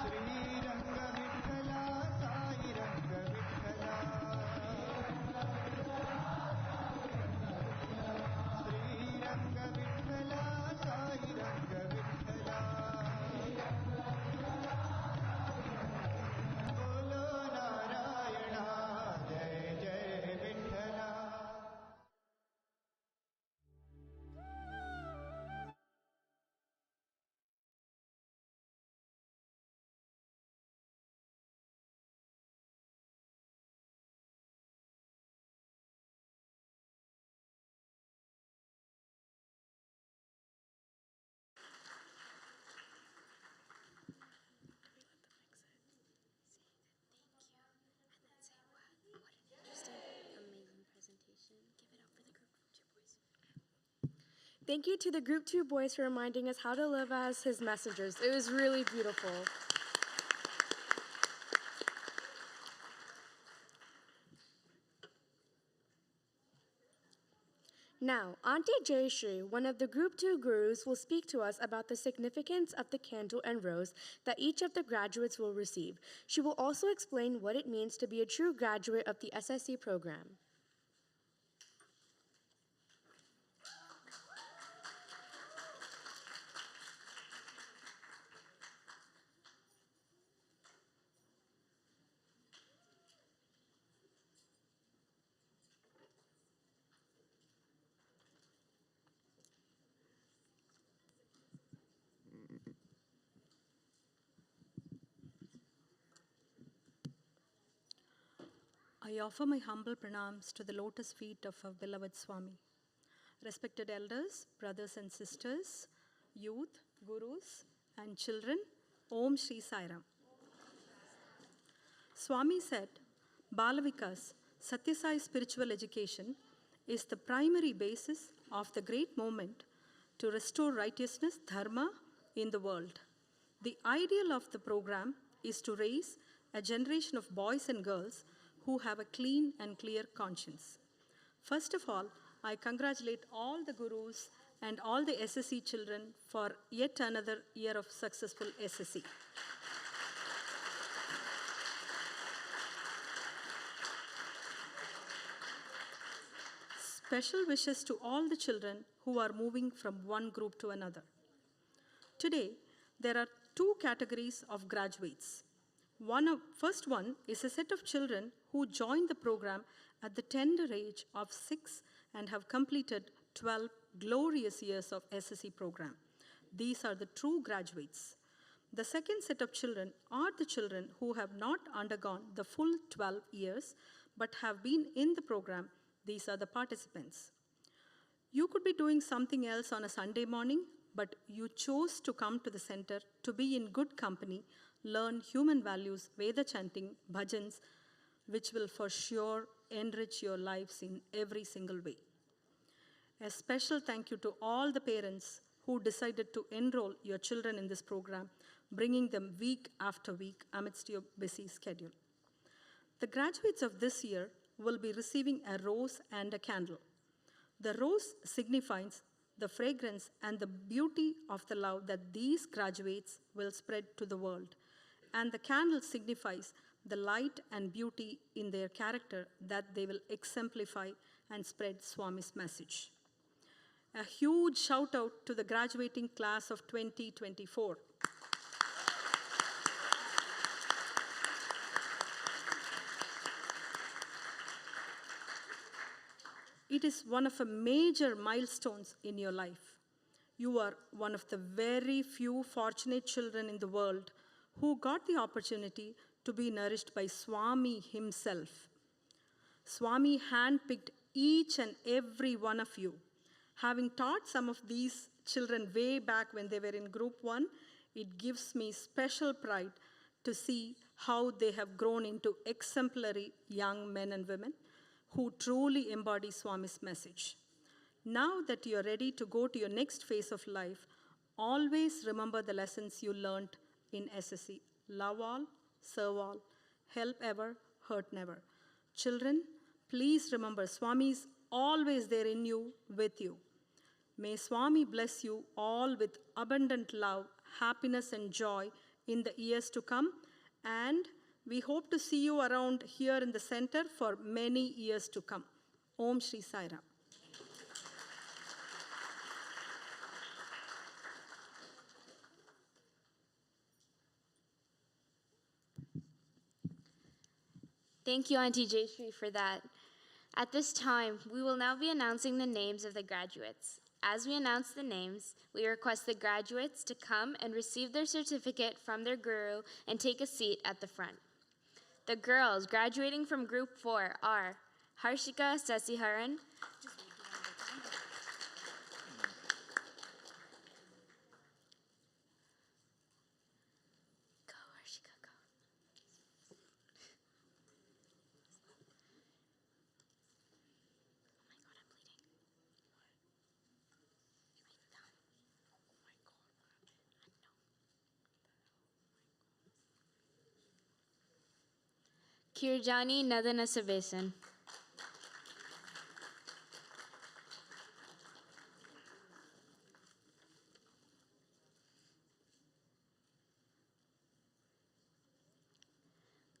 श्रीरंग विठ्ठला साईरंग विठ्ठला श्रीरंग विठ्ठला साईरंग विठ्ठला बोलो नारायण जय जय Vitthala Thank you to the Group 2 boys for reminding us how to live as his messengers. It was really beautiful. Now, Auntie Jayashree, one of the Group 2 gurus, will speak to us about the significance of the candle and rose that each of the graduates will receive. She will also explain what it means to be a true graduate of the SSE program. I offer my humble pranams to the lotus feet of our beloved Swami. Respected elders, brothers and sisters, youth, gurus, and children, Om Shri Sai Ram. Swami said, Balavikas, Satyasai spiritual education is the primary basis of the great movement to restore righteousness, dharma, in the world. The ideal of the program is to raise a generation of boys and girls who have a clean and clear conscience. First of all, I congratulate all the gurus and all the SSE children for yet another year of successful SSE. Special wishes to all the children who are moving from one group to another. Today, there are two categories of graduates. First one is a set of children who joined the program at the tender age of 6 and have completed 12 glorious years of SSE program. These are the true graduates. The second set of children are the children who have not undergone the full 12 years but have been in the program. These are the participants. You could be doing something else on a Sunday morning, but you chose to come to the center to be in good company, learn human values, Veda chanting, Bhajans, which will for sure enrich your lives in every single way. A special thank you to all the parents who decided to enroll your children in this program, bringing them week after week amidst your busy schedule. The graduates of this year will be receiving a rose and a candle. The rose signifies the fragrance and the beauty of the love that these graduates will spread to the world. And the candle signifies the light and beauty in their character that they will exemplify and spread Swami's message. A huge shout out to the graduating class of 2024. It is one of the major milestones in your life. You are one of the very few fortunate children in the world who got the opportunity to be nourished by Swami himself. Swami handpicked each and every one of you. Having taught some of these children way back when they were in Group 1, it gives me special pride to see how they have grown into exemplary young men and women who truly embody Swami's message. Now that you are ready to go to your next phase of life, always remember the lessons you learned in SSE. Love all, serve all, help ever, hurt never. Children, please remember Swami is always there in you, with you. May Swami bless you all with abundant love, happiness, and joy in the years to come, and we hope to see you around here in the center for many years to come. Om Shri Sai Ram. Thank you, Auntie Jayashree, for that. At this time, we will now be announcing the names of the graduates. As we announce the names, we request the graduates to come and receive their certificate from their guru and take a seat at the front. The girls graduating from Group 4 are Harshika Sasiharan, Kirjani Nadana Sabesan,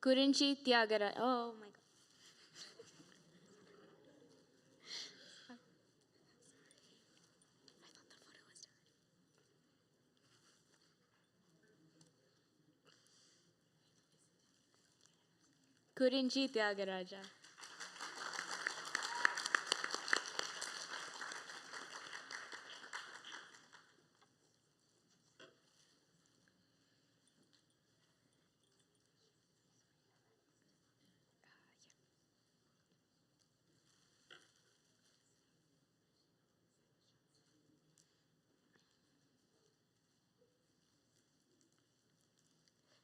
Kurinchi Tyagara. Oh my God. Kurinchi Tyagaraja.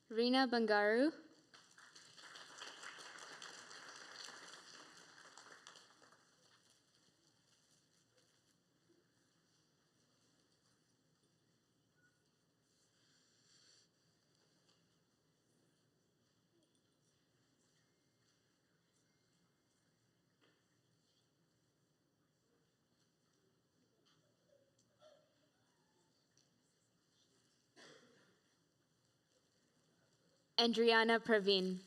Rina Bangaru. Andriana Praveen.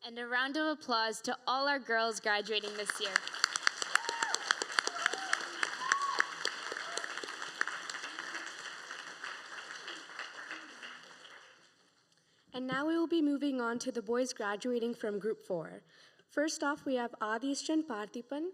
And a round of applause to all our girls graduating this year. And now we will be moving on to the boys graduating from Group 4. First off, we have Adishchan Parthipan,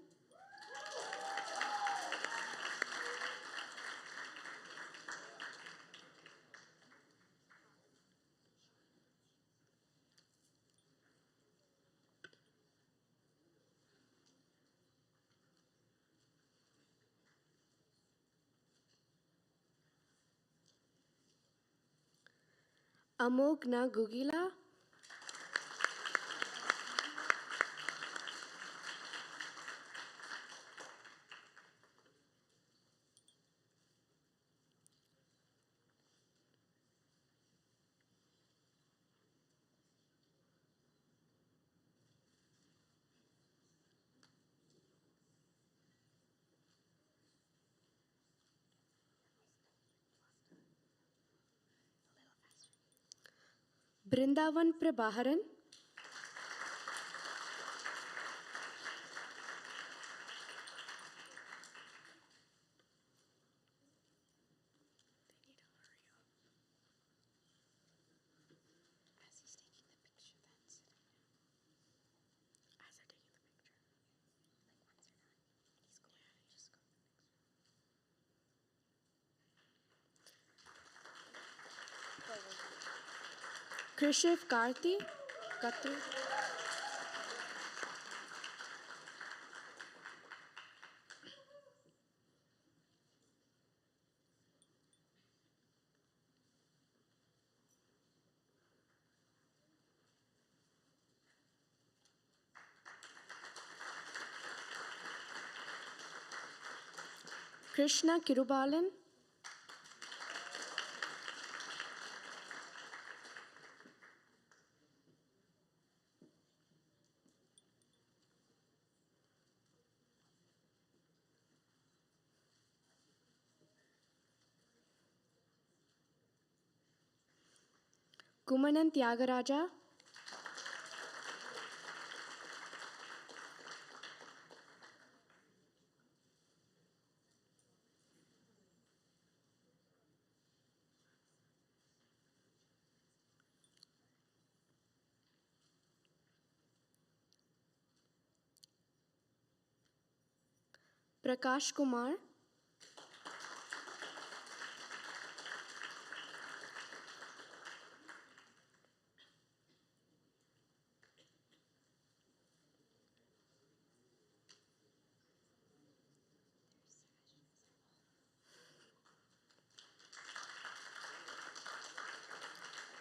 Amogna Gugila, Brindavan Prabharan, Krishiv Karthi, Katri, Krishna Kirubalan, Kumanan Tyagaraja, Prakash Kumar,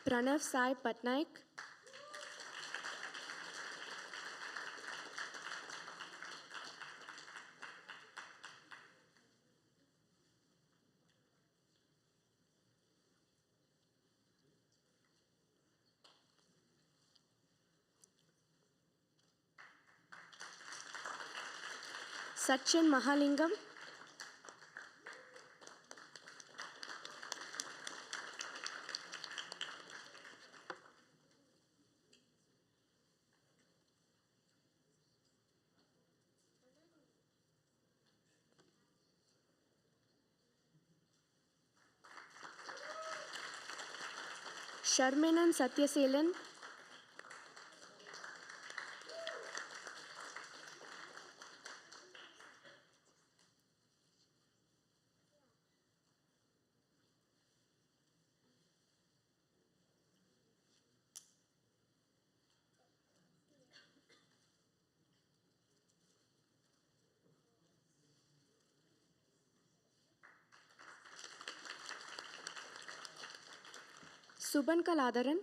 Pranav Sai Patnaik, Sachin Mahalingam. Sharminan Satyaselan. Suban Kaladaran.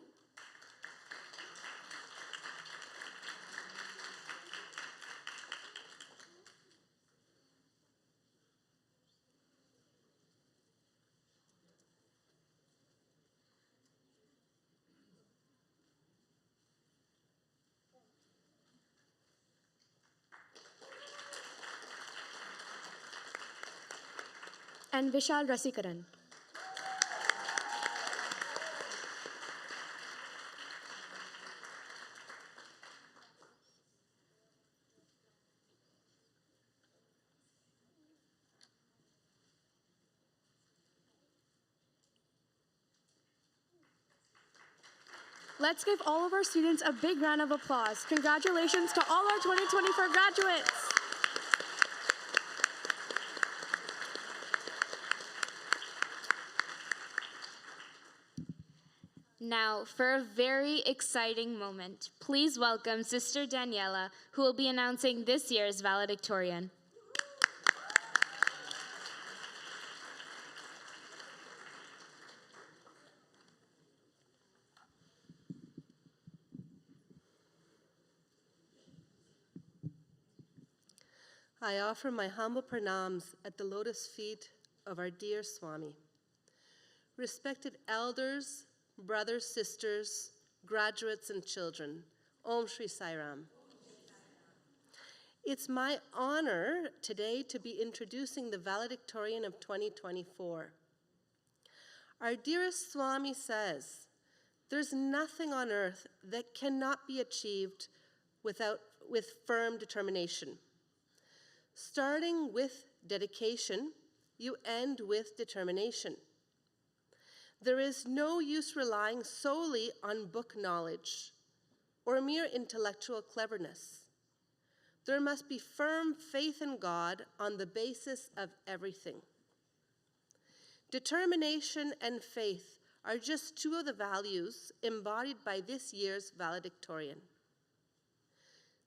And Vishal Rasikaran. Let's give all of our students a big round of applause. Congratulations to all our 2024 graduates. Now, for a very exciting moment, please welcome Sister Daniela, who will be announcing this year's valedictorian. I offer my humble pranams at the lotus feet of our dear Swami. Respected elders, brothers, sisters, graduates, and children, Om Shri Sai Ram. It's my honor today to be introducing the valedictorian of 2024. Our dearest Swami says, there's nothing on earth that cannot be achieved with firm determination. Starting with dedication, you end with determination. There is no use relying solely on book knowledge or mere intellectual cleverness. There must be firm faith in God on the basis of everything. Determination and faith are just two of the values embodied by this year's valedictorian.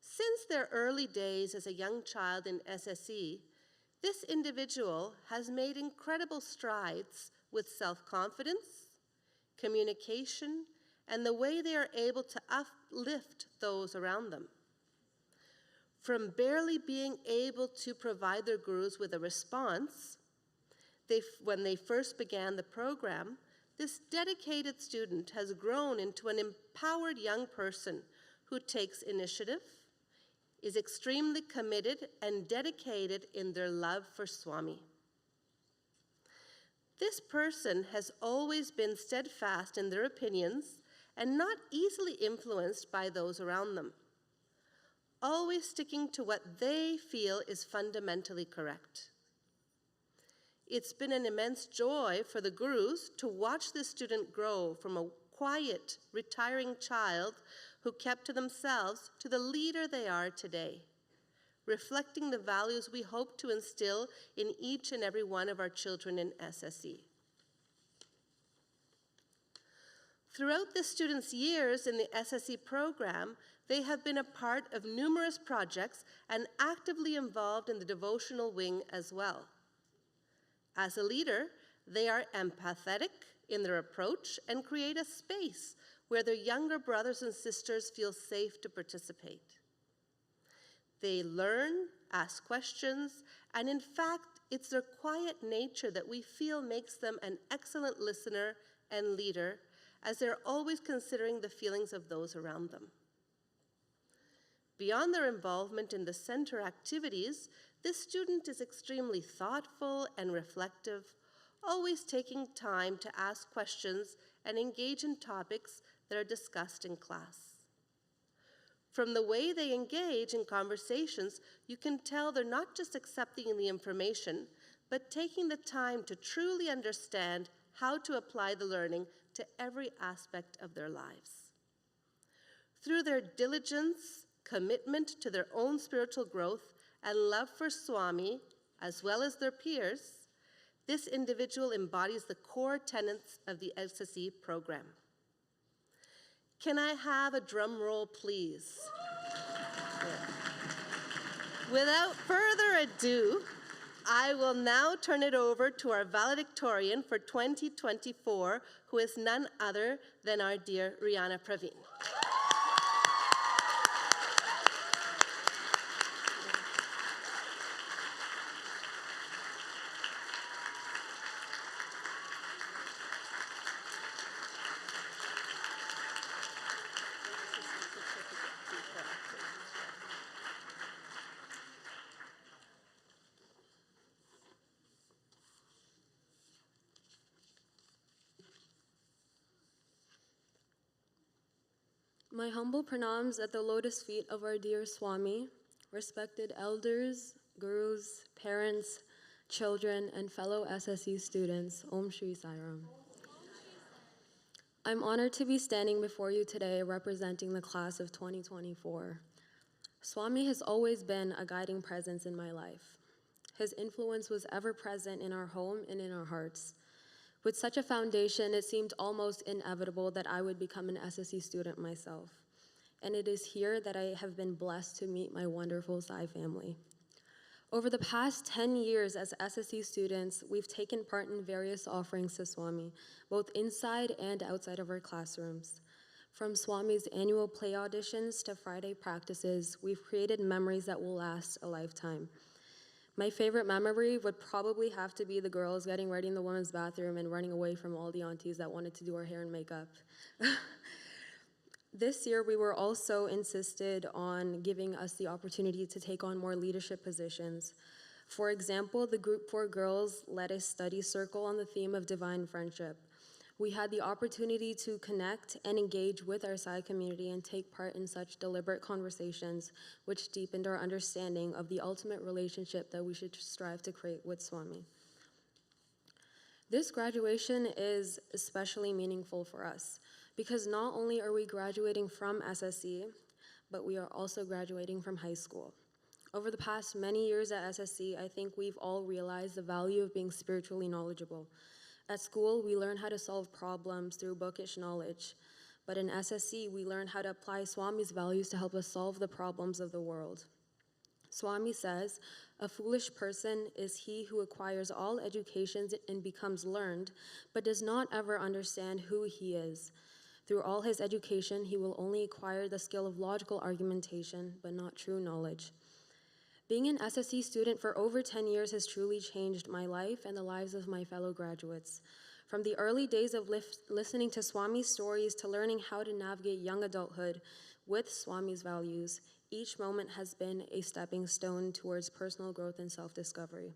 Since their early days as a young child in SSE, this individual has made incredible strides with self-confidence, communication, and the way they are able to uplift those around them. From barely being able to provide their gurus with a response, when they first began the program, this dedicated student has grown into an empowered young person who takes initiative, is extremely committed and dedicated in their love for Swami. This person has always been steadfast in their opinions and not easily influenced by those around them, always sticking to what they feel is fundamentally correct. It's been an immense joy for the gurus to watch this student grow from a quiet, retiring child who kept to themselves to the leader they are today, reflecting the values we hope to instill in each and every one of our children in SSE. Throughout the students' years in the SSE program, they have been a part of numerous projects and actively involved in the devotional wing as well. As a leader, they are empathetic in their approach and create a space where their younger brothers and sisters feel safe to participate. They learn, ask questions, and in fact, it's their quiet nature that we feel makes them an excellent listener and leader, as they're always considering the feelings of those around them. Beyond their involvement in the center activities, This student is extremely thoughtful and reflective, always taking time to ask questions and engage in topics that are discussed in class. From the way they engage in conversations, you can tell they're not just accepting the information, but taking the time to truly understand how to apply the learning to every aspect of their lives. Through their diligence, commitment to their own spiritual growth, and love for Swami, as well as their peers, this individual embodies the core tenets of the SSE program. Can I have a drum roll, please? Without further ado, I will now turn it over to our valedictorian for 2024, who is none other than our dear Rihanna Praveen. My humble pranams at the lotus feet of our dear Swami, respected elders, gurus, parents, children, and fellow SSE students. Om Shri Sai Ram. I'm honored to be standing before you today representing the class of 2024. Swami has always been a guiding presence in my life. His influence was ever present in our home and in our hearts. With such a foundation, it seemed almost inevitable that I would become an SSE student myself. And it is here that I have been blessed to meet my wonderful Sai family. Over the past 10 years as SSE students, we've taken part in various offerings to Swami, both inside and outside of our classrooms. From Swami's annual play auditions to Friday practices, we've created memories that will last a lifetime. My favorite memory would probably have to be the girls getting ready in the women's bathroom and running away from all the aunties that wanted to do our hair and makeup. This year, we were also insisted on giving us the opportunity to take on more leadership positions. For example, the Group 4 girls led a study circle on the theme of divine friendship. We had the opportunity to connect and engage with our Sai community and take part in such deliberate conversations, which deepened our understanding of the ultimate relationship that we should strive to create with Swami. This graduation is especially meaningful for us because not only are we graduating from SSE, but we are also graduating from high school. Over the past many years at SSE, I think we've all realized the value of being spiritually knowledgeable. At school, we learn how to solve problems through bookish knowledge, but in SSE, we learn how to apply Swami's values to help us solve the problems of the world. Swami says, "A foolish person is he who acquires all educations and becomes learned, but does not ever understand who he is. Through all his education, he will only acquire the skill of logical argumentation, but not true knowledge." Being an SSE student for over 10 years has truly changed my life and the lives of my fellow graduates. From the early days of listening to Swami's stories to learning how to navigate young adulthood with Swami's values, each moment has been a stepping stone towards personal growth and self-discovery.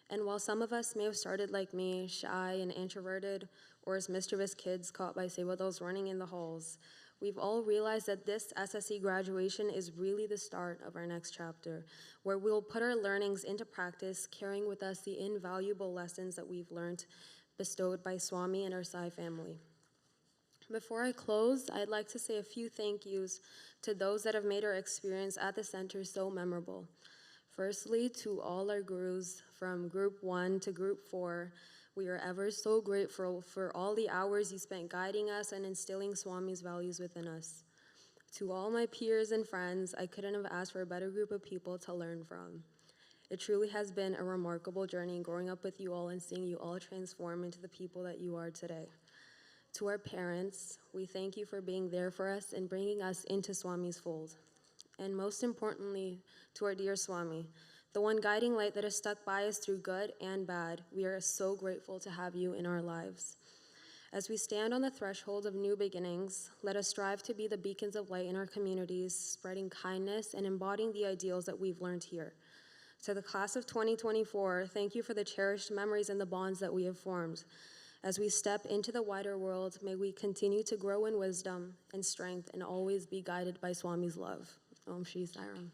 And while some of us may have started like me, shy and introverted, or as mischievous kids caught by sabados running in the halls, we've all realized that this SSE graduation is really the start of our next chapter, where we'll put our learnings into practice, carrying with us the invaluable lessons that we've learned bestowed by Swami and our Sai family. Before I close, I'd like to say a few thank yous to those that have made our experience at the center so memorable. Firstly, to all our gurus from Group 1 to Group 4, we are ever so grateful for all the hours you spent guiding us and instilling Swami's values within us. To all my peers and friends, I couldn't have asked for a better group of people to learn from. It truly has been a remarkable journey growing up with you all and seeing you all transform into the people that you are today. To our parents, we thank you for being there for us and bringing us into Swami's fold. And most importantly, to our dear Swami, the one guiding light that has stuck by us through good and bad, we are so grateful to have you in our lives. As we stand on the threshold of new beginnings, let us strive to be the beacons of light in our communities, spreading kindness and embodying the ideals that we've learned here. To the class of 2024, thank you for the cherished memories and the bonds that we have formed. As we step into the wider world, may we continue to grow in wisdom and strength and always be guided by Swami's love. Om Shri Sai Ram.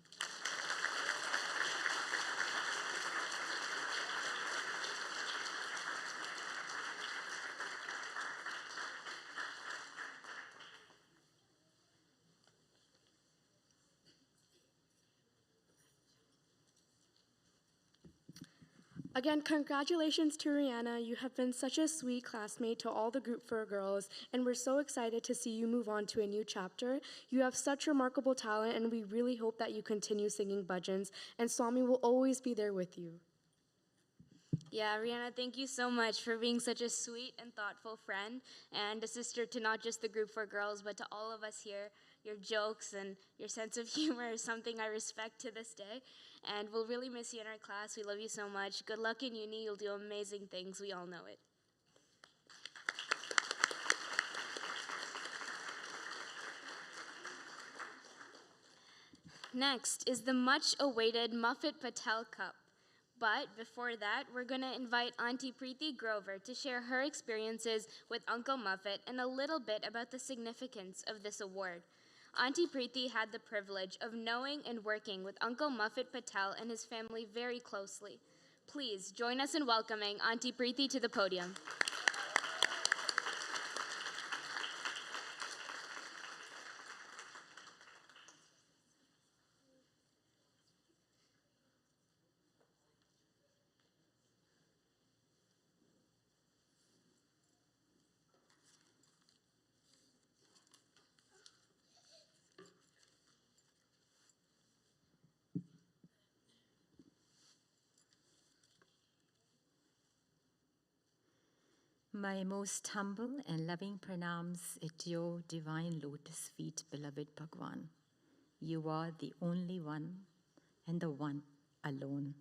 Again, congratulations to Rihanna. You have been such a sweet classmate to all the group for girls, and we're so excited to see you move on to a new chapter. You have such remarkable talent, and we really hope that you continue singing bhajans, and Swami will always be there with you. Yeah, Rihanna, thank you so much for being such a sweet and thoughtful friend and a sister to not just the group for girls, but to all of us here. Your jokes and your sense of humor is something I respect to this day, and we'll really miss you in our class. We love you so much. Good luck in uni. You'll do amazing things. We all know it. Next is the much-awaited Muffet Patel Cup. But before that, we're going to invite Auntie Preeti Grover to share her experiences with Uncle Muffet and a little bit about the significance of this award. Auntie Preeti had the privilege of knowing and working with Uncle Muffet Patel and his family very closely. Please join us in welcoming Auntie Preeti to the podium. My most humble and loving pranams at your divine lotus feet, beloved Bhagwan. You are the only one and the one alone.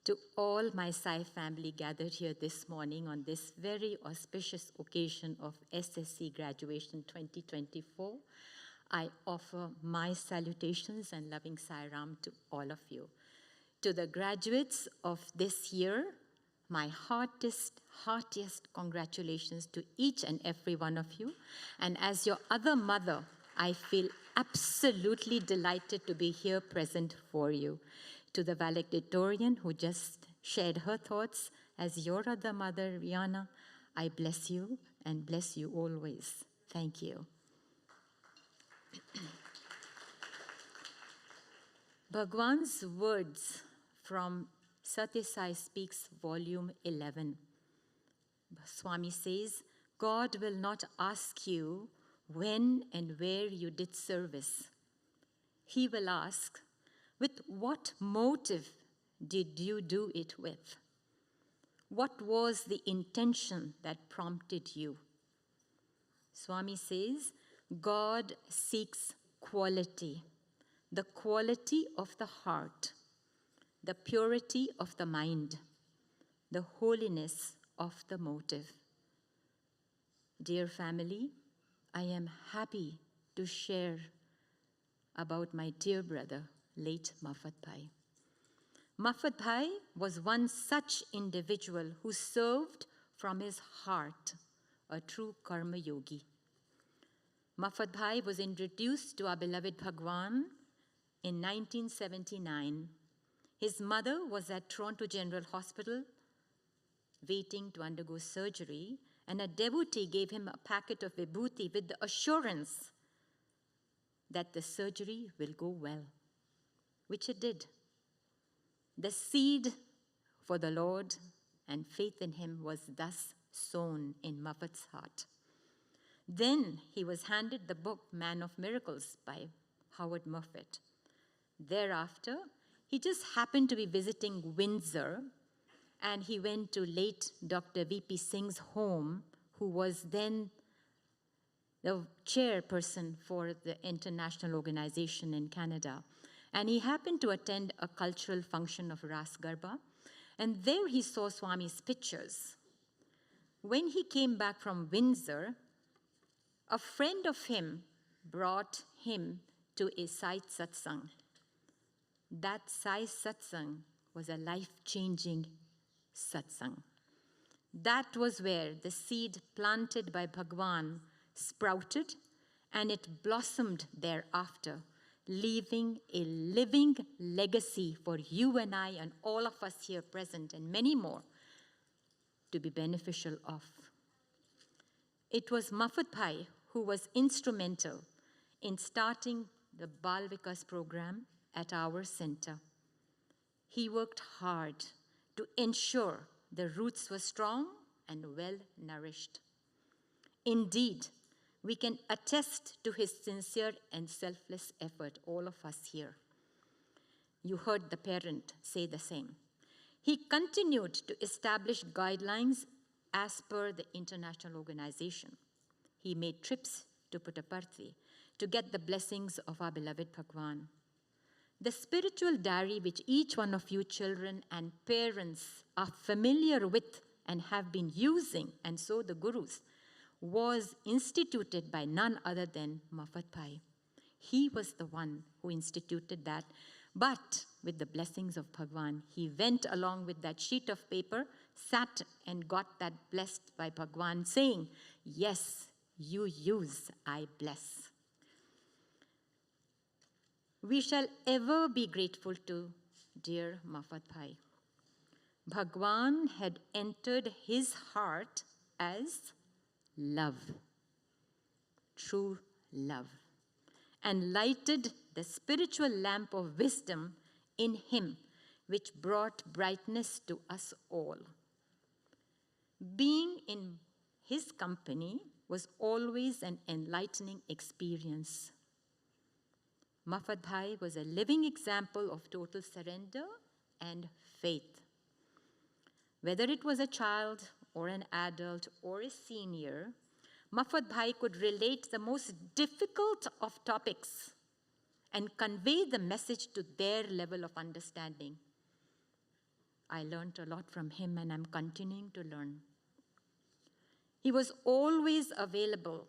To all my Sai family gathered here this morning on this very auspicious occasion of SSE graduation 2024, I offer my salutations and loving Sai Ram to all of you. To the graduates of this year, my heartiest congratulations to each and every one of you. And as your other mother, I feel absolutely delighted to be here present for you. To the Valedictorian who just shared her thoughts, as your other mother, Rihanna, I bless you and bless you always. Thank you. Bhagwan's words from Satya Sai Speaks, Volume 11. Swami says, God will not ask you when and where you did service. He will ask, with what motive did you do it with? What was the intention that prompted you? Swami says, God seeks quality, the quality of the heart, the purity of the mind, the holiness of the motive. Dear family, I am happy to share about my dear brother, late Muffet Bhai. Muffet Bhai was one such individual who served from his heart, a true karma yogi. Muffet Bhai was introduced to our beloved Bhagwan in 1979. His mother was at Toronto General Hospital waiting to undergo surgery, and a devotee gave him a packet of vibhuti with the assurance that the surgery will go well, which it did. The seed for the Lord and faith in him was thus sown in Muffet's heart. Then he was handed the book Man of Miracles by Howard Muffet. Thereafter, he just happened to be visiting Windsor, and he went to late Dr. V.P. Singh's home, who was then the chairperson for the international organization in Canada. And he happened to attend a cultural function of Ras Garba, and there he saw Swami's pictures. When he came back from Windsor, a friend of him brought him to a Sait Satsang. That Sai Satsang was a life-changing satsang. That was where the seed planted by Bhagwan sprouted, and it blossomed thereafter, leaving a living legacy for you and I and all of us here present and many more to be beneficial of. It was Muffet Pai who was instrumental in starting the Bal Vikas program at our center. He worked hard to ensure the roots were strong and well nourished. Indeed, we can attest to his sincere and selfless effort, all of us here. You heard the parent say the same. He continued to establish guidelines as per the international organization. He made trips to Puttaparthi to get the blessings of our beloved Bhagwan. The spiritual diary which each one of you children and parents are familiar with and have been using, and so the gurus, was instituted by none other than Muffet Pai. He was the one who instituted that, but with the blessings of Bhagwan, he went along with that sheet of paper, sat and got that blessed by Bhagwan, saying, yes, you use, I bless. We shall ever be grateful to dear Muffet Pai. Bhagwan had entered his heart as love, true love, and lighted the spiritual lamp of wisdom in him, which brought brightness to us all. Being in his company was always an enlightening experience. Muffet Pai was a living example of total surrender and faith. Whether it was a child or an adult or a senior, Muffet Pai could relate the most difficult of topics and convey the message to their level of understanding. I learned a lot from him, and I'm continuing to learn. He was always available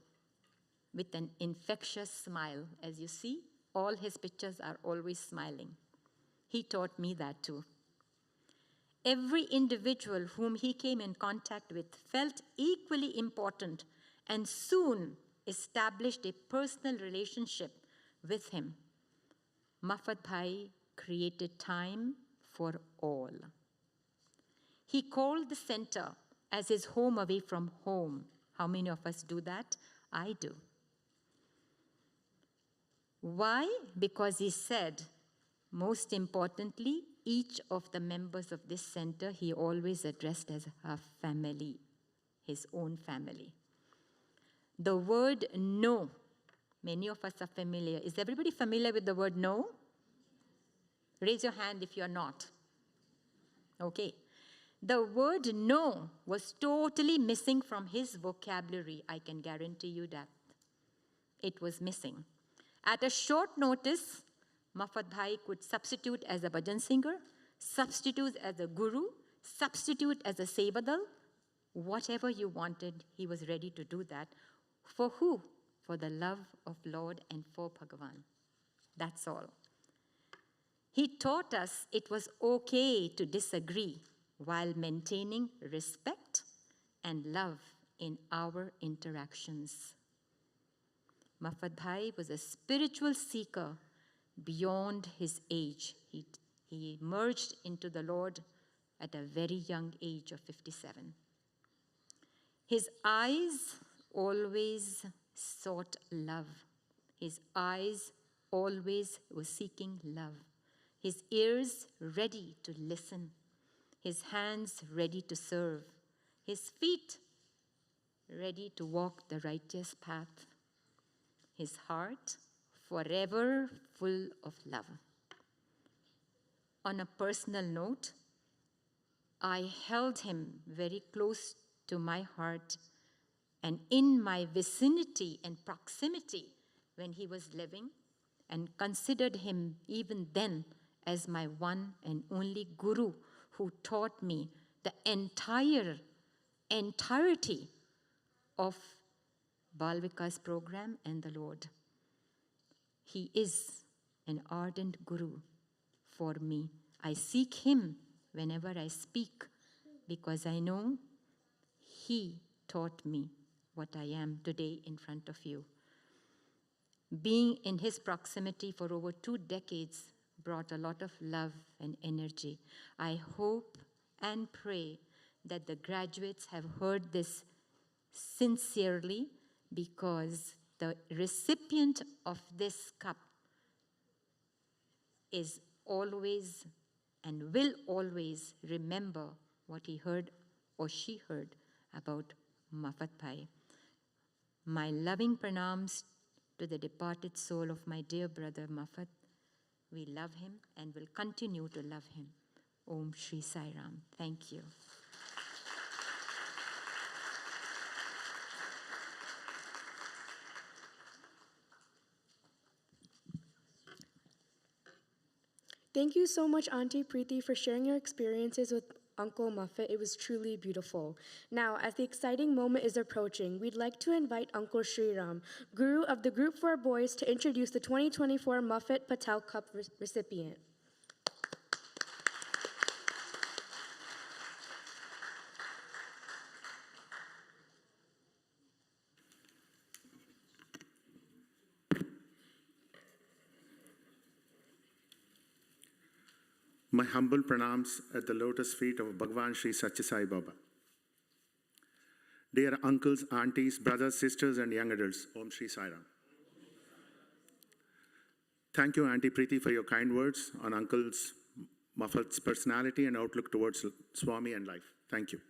with an infectious smile. As you see, all his pictures are always smiling. He taught me that too. Every individual whom he came in contact with felt equally important and soon established a personal relationship with him. Muffet Pai created time for all. He called the center as his home away from home. How many of us do that? I do. Why? Because he said, most importantly, each of the members of this center he always addressed as a family, his own family. The word no, many of us are familiar. Is everybody familiar with the word no? Raise your hand if you're not. Okay. The word no was totally missing from his vocabulary. I can guarantee you that. It was missing. At a short notice, Muffet Pai could substitute as a bhajan singer, substitute as a guru, substitute as a sevadal. Whatever you wanted, he was ready to do that. For who? For the love of Lord and for Bhagavan. That's all. He taught us it was okay to disagree while maintaining respect and love in our interactions. Muffet Pai was a spiritual seeker beyond his age. He emerged into the Lord at a very young age of 57. His eyes always sought love. His eyes always were seeking love. His ears ready to listen. His hands ready to serve. His feet ready to walk the righteous path. His heart forever full of love. On a personal note, I held him very close to my heart and in my vicinity and proximity when he was living, and considered him even then as my one and only guru who taught me the entirety of Bal Vikas program and the Lord. He is an ardent guru for me. I seek him whenever I speak because I know he taught me what I am today in front of you. Being in his proximity for over 2 decades brought a lot of love and energy. I hope and pray that the graduates have heard this sincerely, because the recipient of this cup is always and will always remember what he heard or she heard about Muffet Pai. My loving pranams to the departed soul of my dear brother Muffet. We love him and will continue to love him. Om Shri Sai Ram. Thank you. Thank you so much, Auntie Preeti, for sharing your experiences with Uncle Muffet. It was truly beautiful. Now, as the exciting moment is approaching, we'd like to invite Uncle Sriram, Guru of the Group 4 Boys, to introduce the 2024 Muffet Patel Cup recipient. My humble pranams at the lotus feet of Bhagwan Sri Satya Sai Baba. Dear uncles, aunties, brothers, sisters, and young adults, Om Shri Sai Ram. Thank you, Auntie Preeti, for your kind words on Uncle's Muffet's personality and outlook towards Swami and life. Thank you.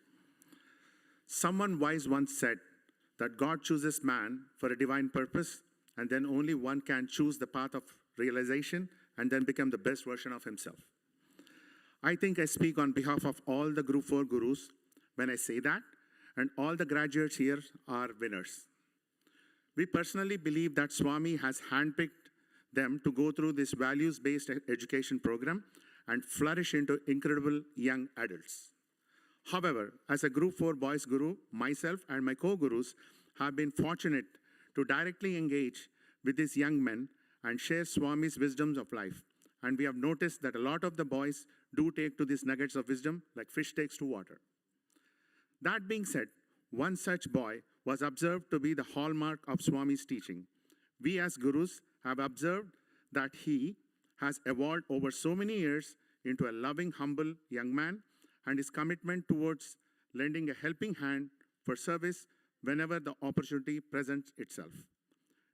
Someone wise once said that God chooses man for a divine purpose, and then only one can choose the path of realization and then become the best version of himself. I think I speak on behalf of all the Group 4 gurus when I say that, and all the graduates here are winners. We personally believe that Swami has handpicked them to go through this values-based education program and flourish into incredible young adults. However, as a Group 4 boys guru, myself and my co-gurus have been fortunate to directly engage with these young men and share Swami's wisdoms of life. And we have noticed that a lot of the boys do take to these nuggets of wisdom like fish takes to water. That being said, one such boy was observed to be the hallmark of Swami's teaching. We as gurus have observed that he has evolved over so many years into a loving, humble young man, and his commitment towards lending a helping hand for service whenever the opportunity presents itself.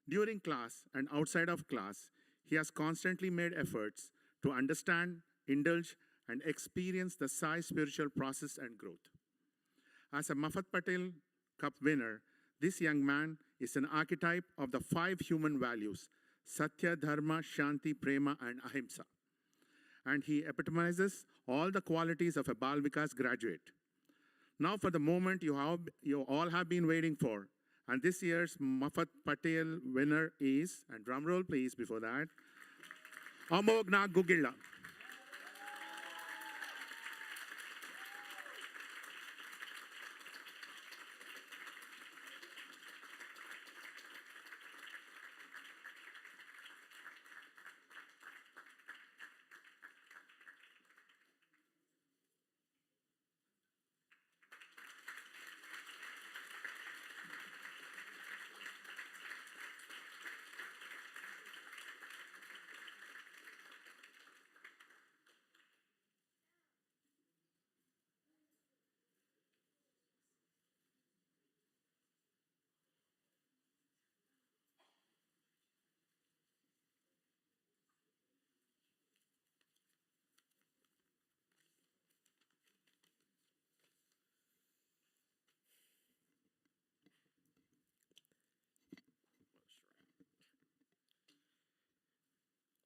During class and outside of class, he has constantly made efforts to understand, indulge, and experience the Sai spiritual process and growth. As a Muffet Patel Cup winner, this young man is an archetype of the 5 human values: Satya, Dharma, Shanti, Prema, and Ahimsa. And he epitomizes all the qualities of a Bal Vikas graduate. Now for the moment you all have been waiting for. And this year's Muffet Patel winner is, and drum roll please before that, Amogna Gugilla.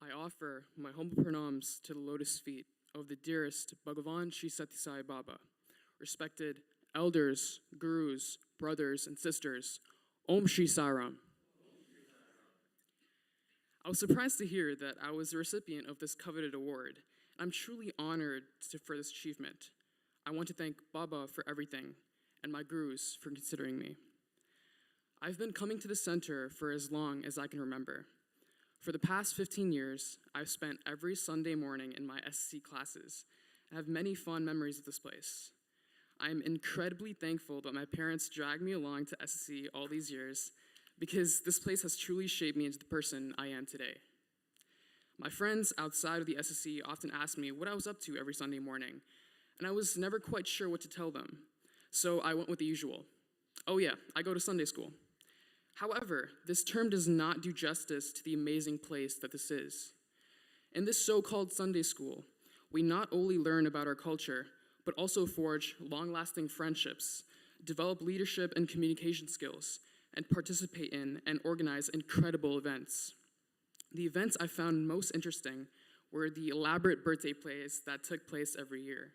I offer my humble pranams to the lotus feet of the dearest Bhagavan Sri Satya Sai Baba, respected elders, gurus, brothers, and sisters. Om Shri Sai Ram. I was surprised to hear that I was the recipient of this coveted award. I'm truly honored for this achievement. I want to thank Baba for everything and my gurus for considering me. I've been coming to the center for as long as I can remember. For the past 15 years, I've spent every Sunday morning in my SSE classes and have many fond memories of this place. I am incredibly thankful that my parents dragged me along to SSE all these years because this place has truly shaped me into the person I am today. My friends outside of the SSE often ask me what I was up to every Sunday morning, and I was never quite sure what to tell them, so I went with the usual. Oh yeah, I go to Sunday school. However, this term does not do justice to the amazing place that this is. In this so-called Sunday school, we not only learn about our culture, but also forge long-lasting friendships, develop leadership and communication skills, and participate in and organize incredible events. The events I found most interesting were the elaborate birthday plays that took place every year.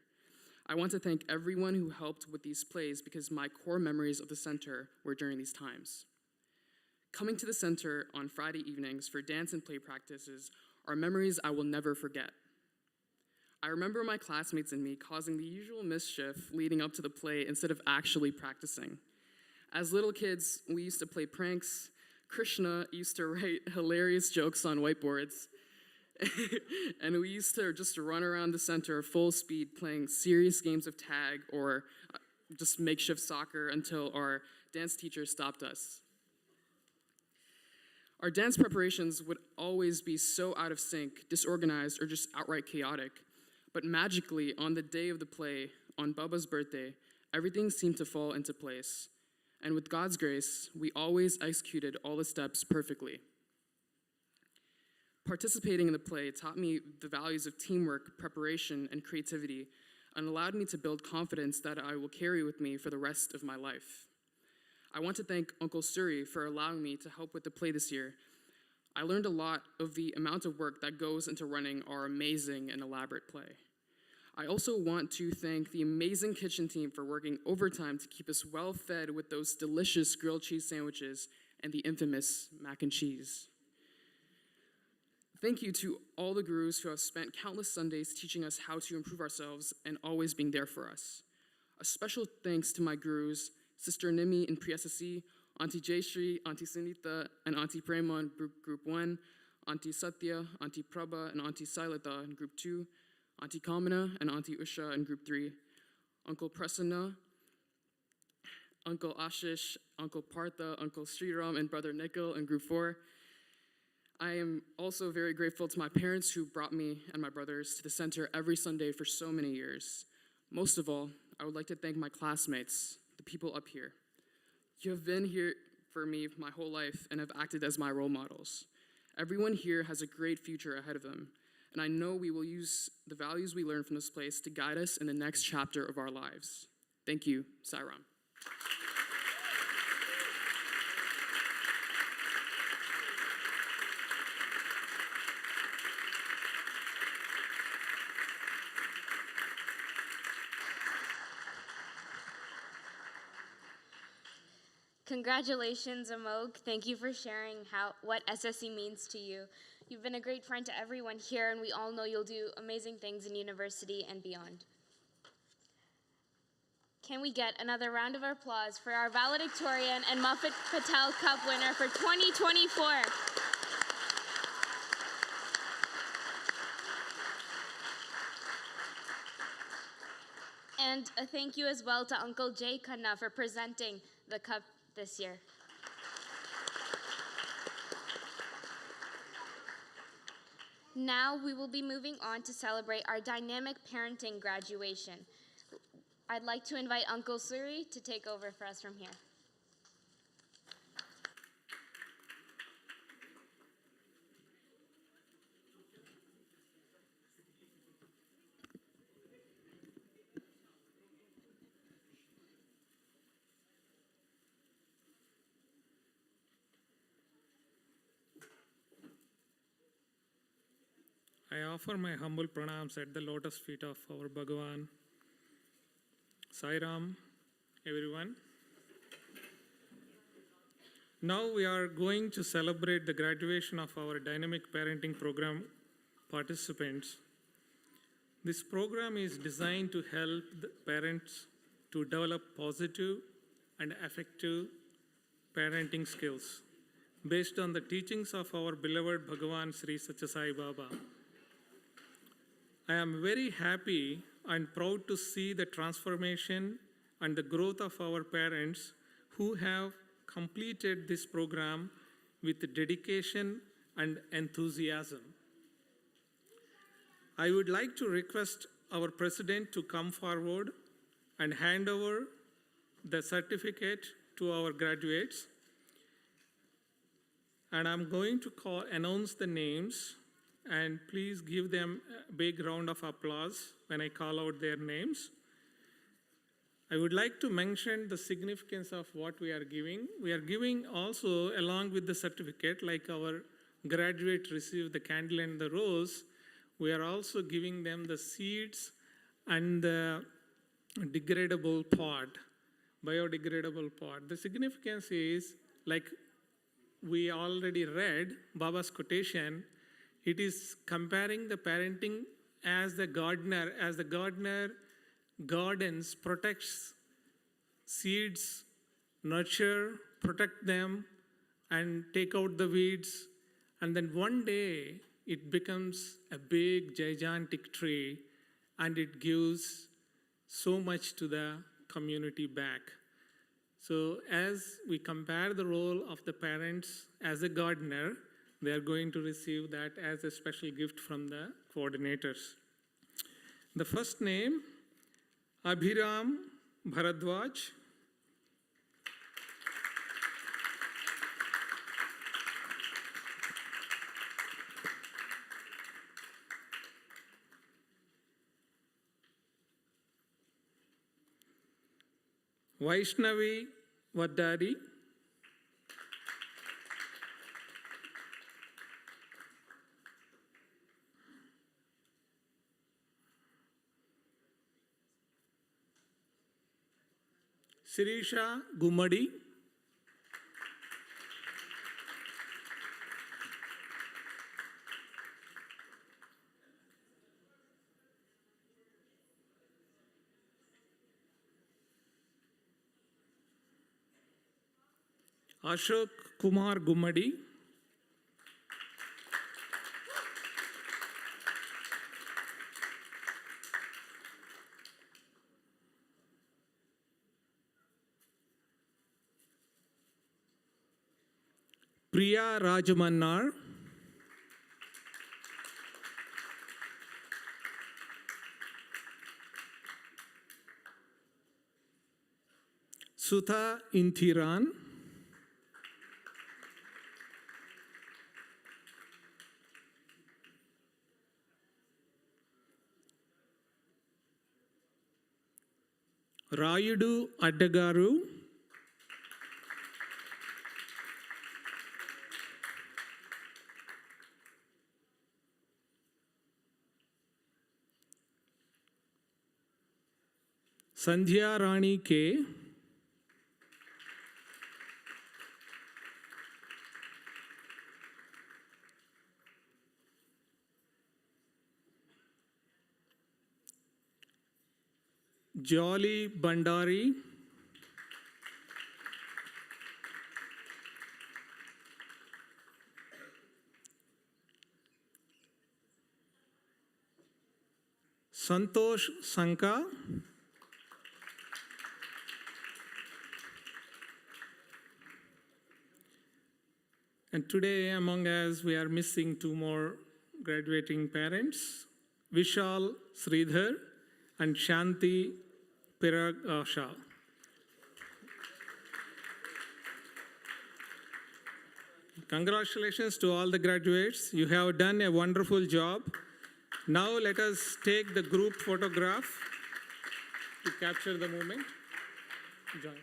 I want to thank everyone who helped with these plays because my core memories of the center were during these times. Coming to the center on Friday evenings for dance and play practices are memories I will never forget. I remember my classmates and me causing the usual mischief leading up to the play instead of actually practicing. As little kids, we used to play pranks. Krishna used to write hilarious jokes on whiteboards. And we used to just run around the center full speed playing serious games of tag or just makeshift soccer until our dance teacher stopped us. Our dance preparations would always be so out of sync, disorganized, or just outright chaotic. But magically, on the day of the play, on Bubba's birthday, everything seemed to fall into place. And with God's grace, we always executed all the steps perfectly. Participating in the play taught me the values of teamwork, preparation, and creativity, and allowed me to build confidence that I will carry with me for the rest of my life. I want to thank Uncle Suri for allowing me to help with the play this year. I learned a lot of the amount of work that goes into running our amazing and elaborate play. I also want to thank the amazing kitchen team for working overtime to keep us well fed with those delicious grilled cheese sandwiches and the infamous mac and cheese. Thank you to all the gurus who have spent countless Sundays teaching us how to improve ourselves and always being there for us. A special thanks to my gurus, Sister Nimi in pre-SSE, Auntie Jayashri, Auntie Sunita, and Auntie Prema in Group 1, Auntie Satya, Auntie Prabha, and Auntie Sailata in Group 2, Auntie Kamana and Auntie Usha in Group 3, Uncle Prasanna, Uncle Ashish, Uncle Partha, Uncle Sriram, and Brother Nikhil in Group 4. I am also very grateful to my parents who brought me and my brothers to the center every Sunday for so many years. Most of all, I would like to thank my classmates, the people up here. You have been here for me my whole life and have acted as my role models. Everyone here has a great future ahead of them, and I know we will use the values we learn from this place to guide us in the next chapter of our lives. Thank you, Sairam. Congratulations, Amog. Thank you for sharing what SSE means to you. You've been a great friend to everyone here, and we all know you'll do amazing things in university and beyond. Can we get another round of applause for our Valedictorian and Muffet Patel Cup winner for 2024? And a thank you as well to Uncle Jay Khanna for presenting the cup this year. Now we will be moving on to celebrate our dynamic parenting graduation. I'd like to invite Uncle Suri to take over for us from here. I offer my humble pranams at the lotus feet of our Bhagavan. Sai Ram, everyone. Now we are going to celebrate the graduation of our dynamic parenting program participants. This program is designed to help the parents to develop positive and effective parenting skills. based on the teachings of our beloved Bhagavan Sri Satya Sai Baba. I am very happy and proud to see the transformation and the growth of our parents who have completed this program with dedication and enthusiasm. I would like to request our president to come forward and hand over the certificate to our graduates. And I'm going to announce the names, and please give them a big round of applause when I call out their names. I would like to mention the significance of what we are giving. We are giving also, along with the certificate, like our graduate received the candle and the rose, we are also giving them the seeds and the degradable pot, biodegradable pot. The significance is, like we already read Baba's quotation, it is comparing the parenting as the gardener gardens, protects seeds, nurture, protect them, and take out the weeds. And then one day it becomes a big, gigantic tree, and it gives so much to the community back. So as we compare the role of the parents as a gardener, they are going to receive that as a special gift from the coordinators. The first name, Abhiram Bharadwaj. Vaishnavi Vaddadi. Sirisha Gumadi. Ashok Kumar Gumadi. Priya Rajamannar. Sutha Inthiran. Rayudu Addagaru. Sandhya Rani K. Jolly Bandari. Santosh Sanka. And today among us, we are missing two more graduating parents, Vishal Sridhar and Shanti Piragasha. Congratulations to all the graduates. You have done a wonderful job. Now let us take the group photograph to capture the moment. Join us.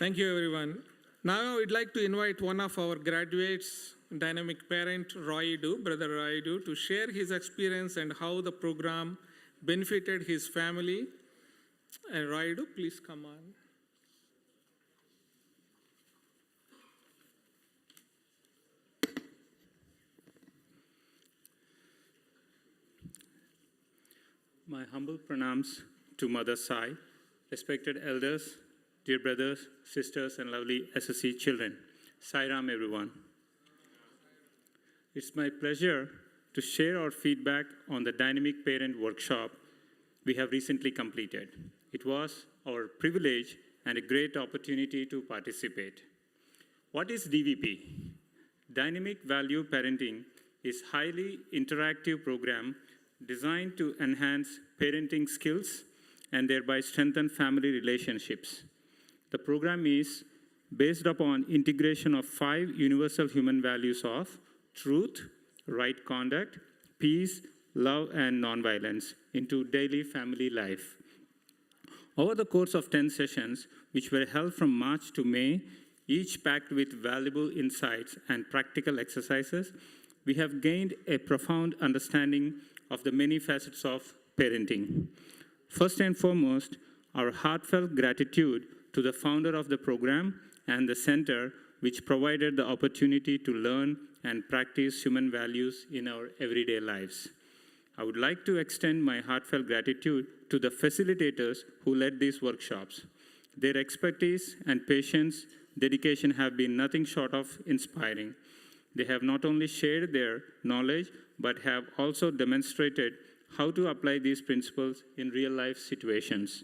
Thank you, everyone. Now I would like to invite one of our graduates, dynamic parent, Brother Raidu, to share his experience and how the program benefited his family. And Raidu, please come on. My humble pranams to Mother Sai, respected elders, dear brothers, sisters, and lovely SSE children. Sai Ram, everyone. It's my pleasure to share our feedback on the Dynamic Parent Workshop we have recently completed. It was our privilege and a great opportunity to participate. What is DVP? Dynamic Value Parenting is a highly interactive program designed to enhance parenting skills and thereby strengthen family relationships. The program is based upon integration of 5 universal human values of truth, right conduct, peace, love, and nonviolence into daily family life. Over the course of 10 sessions, which were held from March to May, each packed with valuable insights and practical exercises, we have gained a profound understanding of the many facets of parenting. First and foremost, our heartfelt gratitude to the founder of the program and the center, which provided the opportunity to learn and practice human values in our everyday lives. I would like to extend my heartfelt gratitude to the facilitators who led these workshops. Their expertise and patience, dedication have been nothing short of inspiring. They have not only shared their knowledge, but have also demonstrated how to apply these principles in real-life situations.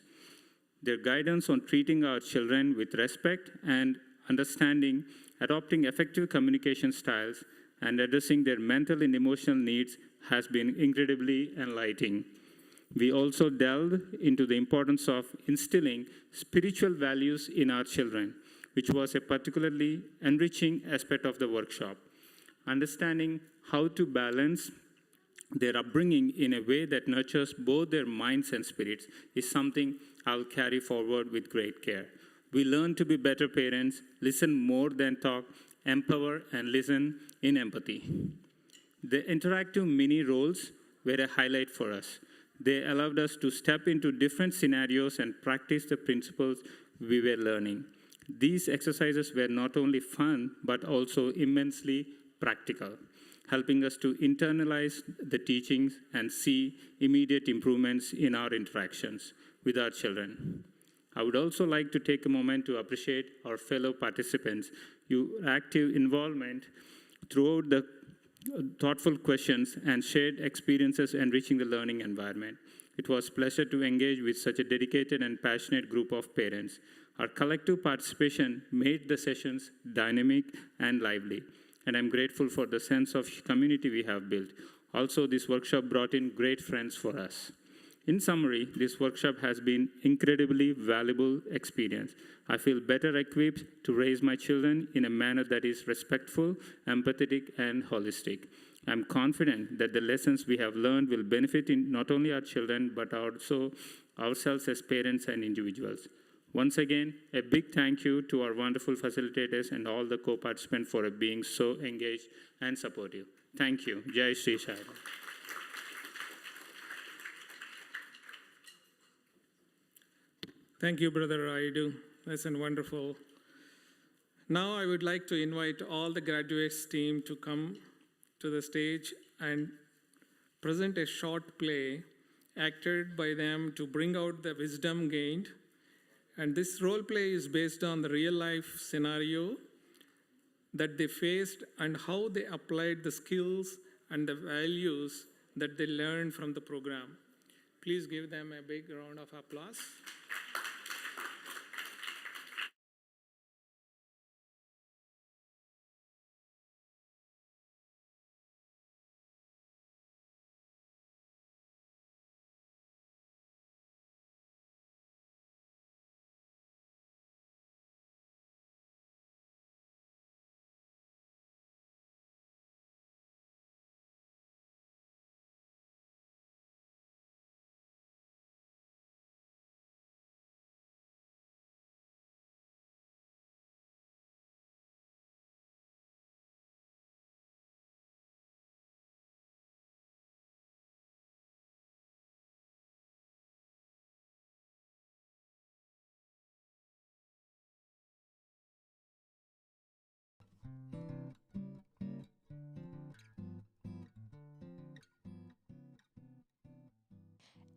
Their guidance on treating our children with respect and understanding, adopting effective communication styles, and addressing their mental and emotional needs has been incredibly enlightening. We also delved into the importance of instilling spiritual values in our children, which was a particularly enriching aspect of the workshop. Understanding how to balance their upbringing in a way that nurtures both their minds and spirits is something I'll carry forward with great care. We learn to be better parents, listen more than talk, empower and listen in empathy. The interactive mini roles were a highlight for us. They allowed us to step into different scenarios and practice the principles we were learning. These exercises were not only fun, but also immensely practical, helping us to internalize the teachings and see immediate improvements in our interactions with our children. I would also like to take a moment to appreciate our fellow participants. Your active involvement throughout the thoughtful questions and shared experiences enriching the learning environment. It was a pleasure to engage with such a dedicated and passionate group of parents. Our collective participation made the sessions dynamic and lively, and I'm grateful for the sense of community we have built. Also, this workshop brought in great friends for us. In summary, this workshop has been incredibly valuable experience. I feel better equipped to raise my children in a manner that is respectful, empathetic, and holistic. I'm confident that the lessons we have learned will benefit in not only our children, but also ourselves as parents and individuals. Once again, a big thank you to our wonderful facilitators and all the co-participants for being so engaged and supportive. Thank you. Jai Shri Sai Ram. Thank you, Brother Raidu. That's wonderful. Now I would like to invite all the graduates team to come to the stage and present a short play acted by them to bring out the wisdom gained. And this role play is based on the real life scenario that they faced and how they applied the skills and the values that they learned from the program. Please give them a big round of applause.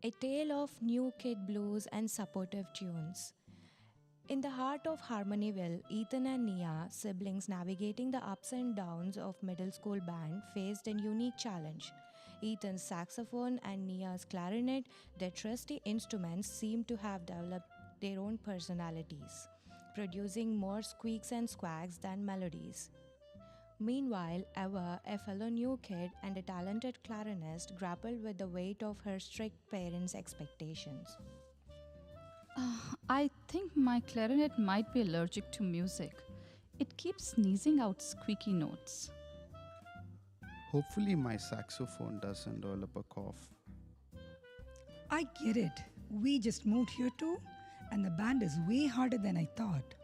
a tale of new kid blues and supportive tunes. In the heart of Harmonyville, Ethan and Nia, siblings navigating the ups and downs of middle school band, faced a unique challenge. Ethan's saxophone and Nia's clarinet, their trusty instruments, seemed to have developed their own personalities, producing more squeaks and squawks than melodies. Meanwhile, Eva, a fellow new kid and a talented clarinist, grappled with the weight of her strict parents' expectations. I think my clarinet might be allergic to music. It keeps sneezing out squeaky notes. Hopefully, my saxophone doesn't develop a cough. I get it. We just moved here too, and the band is way harder than I thought.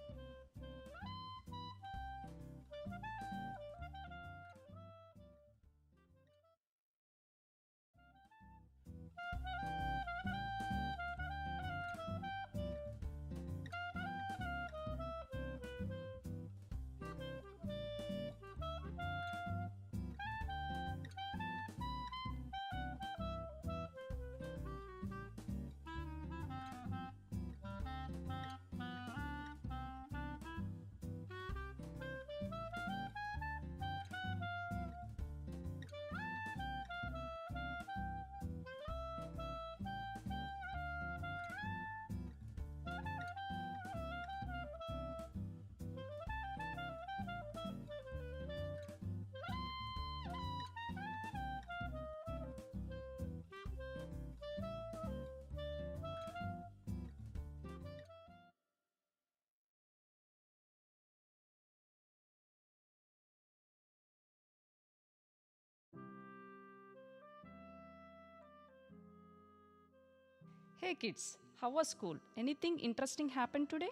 Hey kids, how was school? Anything interesting happened today?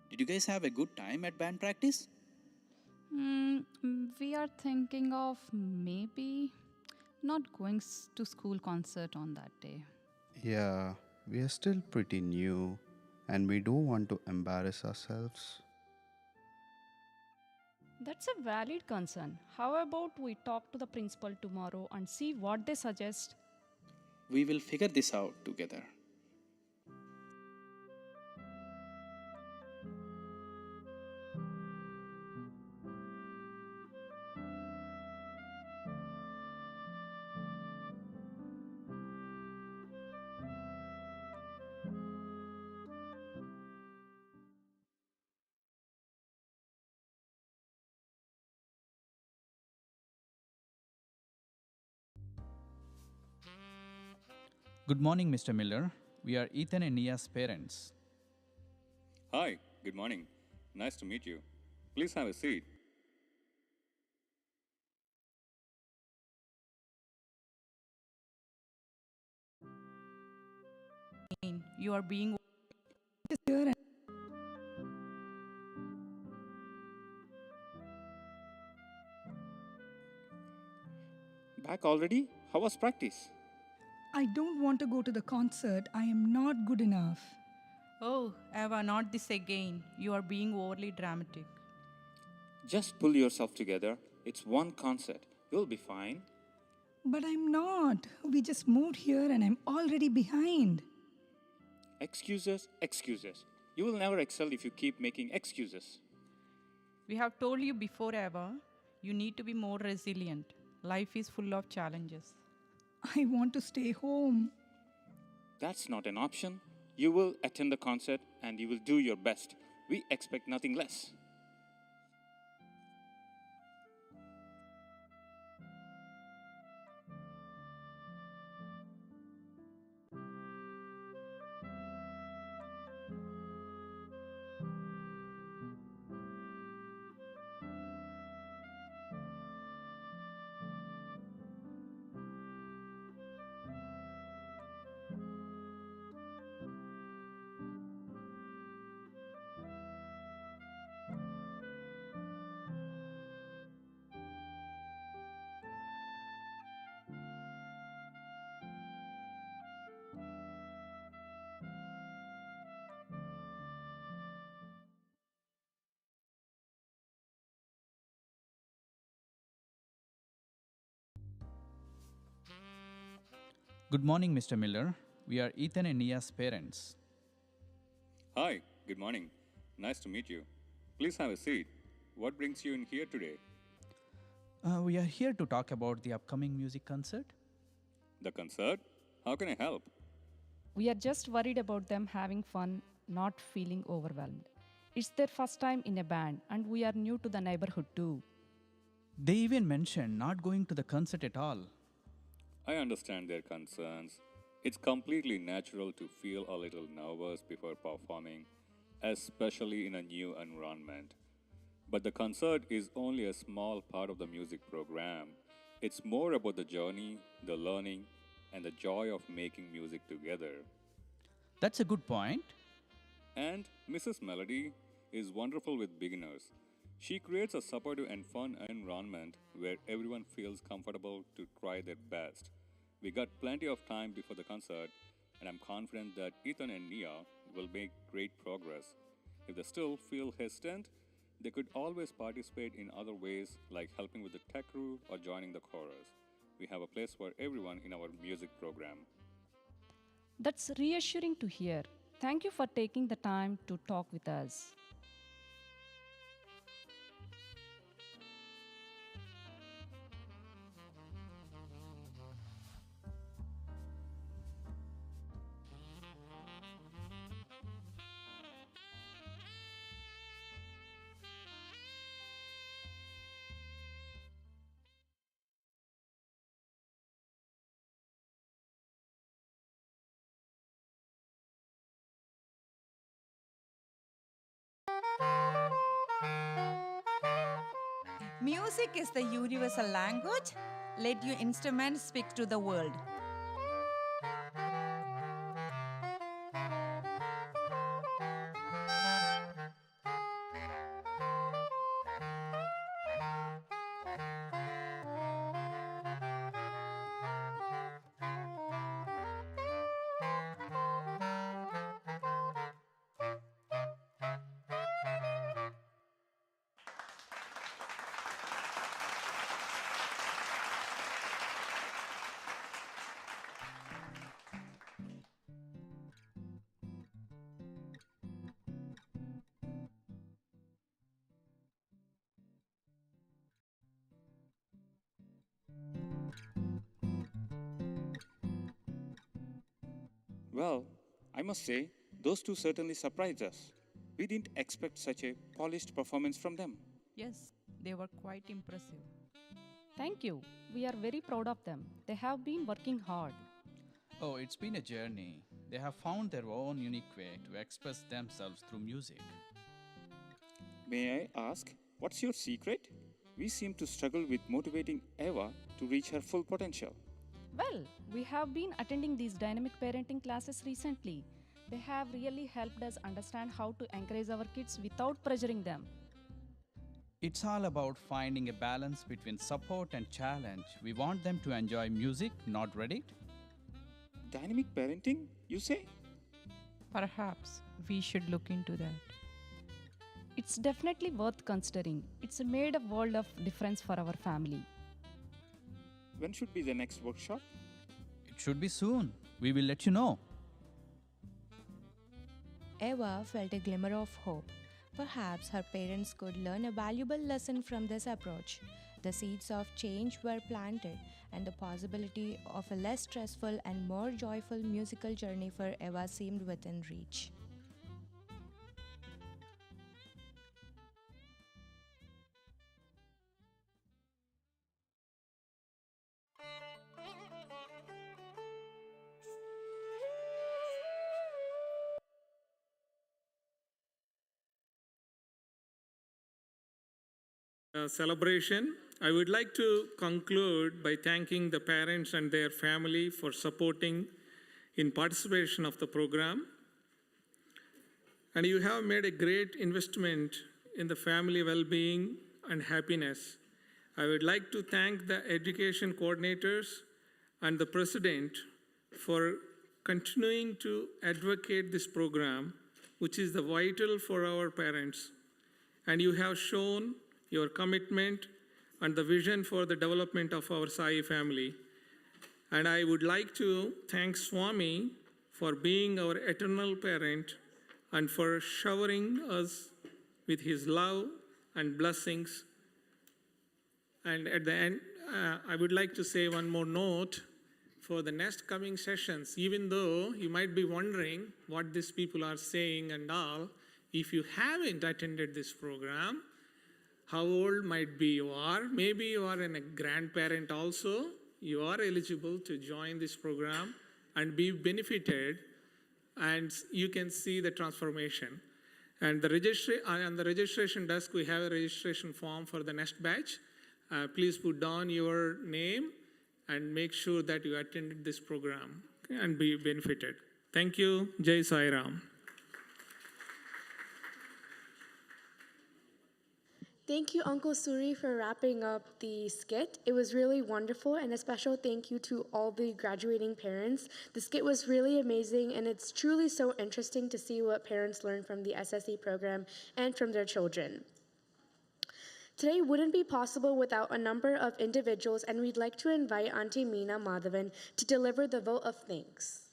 Did you guys have a good time at band practice? We are thinking of maybe not going to school concert on that day. Yeah, we are still pretty new and we don't want to embarrass ourselves. That's a valid concern. How about we talk to the principal tomorrow and see what they suggest? We will figure this out together. Good morning, Mr. Miller. We are Ethan and Nia's parents. Hi, good morning. Nice to meet you. Please have a seat. You are being Back already? How was practice? I don't want to go to the concert. I am not good enough. Oh, Eva, not this again. You are being overly dramatic. Just pull yourself together. It's one concert. You'll be fine. But I'm not. We just moved here and I'm already behind. Excuses, excuses. You will never excel if you keep making excuses. We have told you before, Eva, you need to be more resilient. Life is full of challenges. I want to stay home. That's not an option. You will attend the concert and you will do your best. We expect nothing less. Good morning, Mr. Miller. We are Ethan and Nia's parents. Hi, good morning. Nice to meet you. Please have a seat. What brings you in here today? We are here to talk about the upcoming music concert. The concert? How can I help? We are just worried about them having fun, not feeling overwhelmed. It's their first time in a band, and we are new to the neighborhood too. They even mentioned not going to the concert at all. I understand their concerns. It's completely natural to feel a little nervous before performing, especially in a new environment. But the concert is only a small part of the music program. It's more about the journey, the learning, and the joy of making music together. That's a good point. And Mrs. Melody is wonderful with beginners. She creates a supportive and fun environment where everyone feels comfortable to try their best. We got plenty of time before the concert, and I'm confident that Ethan and Nia will make great progress. If they still feel hesitant, they could always participate in other ways like helping with the tech crew or joining the chorus. We have a place for everyone in our music program. That's reassuring to hear. Thank you for taking the time to talk with us. Music is the universal language. Let your instrument speak to the world. Well, I must say, those two certainly surprised us. We didn't expect such a polished performance from them. Yes, they were quite impressive. Thank you. We are very proud of them. They have been working hard. Oh, it's been a journey. They have found their own unique way to express themselves through music. May I ask, what's your secret? We seem to struggle with motivating Eva to reach her full potential. Well, we have been attending these dynamic parenting classes recently. They have really helped us understand how to encourage our kids without pressuring them. It's all about finding a balance between support and challenge. We want them to enjoy music, not read it. Dynamic parenting, you say? Perhaps we should look into that. It's definitely worth considering. It's made a world of difference for our family. When should be the next workshop? It should be soon. We will let you know. Eva felt a glimmer of hope. Perhaps her parents could learn a valuable lesson from this approach. The seeds of change were planted, and the possibility of a less stressful and more joyful musical journey for Eva seemed within reach. Celebration, I would like to conclude by thanking the parents and their family for supporting in participation of the program. And you have made a great investment in the family well-being and happiness. I would like to thank the education coordinators and the president for continuing to advocate this program, which is the vital for our parents. And you have shown your commitment and the vision for the development of our Sai family. And I would like to thank Swami for being our eternal parent and for showering us with his love and blessings. And at the end, I would like to say one more note for the next coming sessions. Even though you might be wondering what these people are saying and all, if you haven't attended this program, how old might be you are, maybe you are a grandparent also, you are eligible to join this program and be benefited, and you can see the transformation. And on the registration desk, we have a registration form for the next batch. Please put down your name and make sure that you attended this program and be benefited. Thank you. Jai Sai Ram. Thank you, Uncle Suri, for wrapping up the skit. It was really wonderful, and a special thank you to all the graduating parents. The skit was really amazing, and it's truly so interesting to see what parents learn from the SSE program and from their children. Today wouldn't be possible without a number of individuals, and we'd like to invite Auntie Meena Madhavan to deliver the vote of thanks.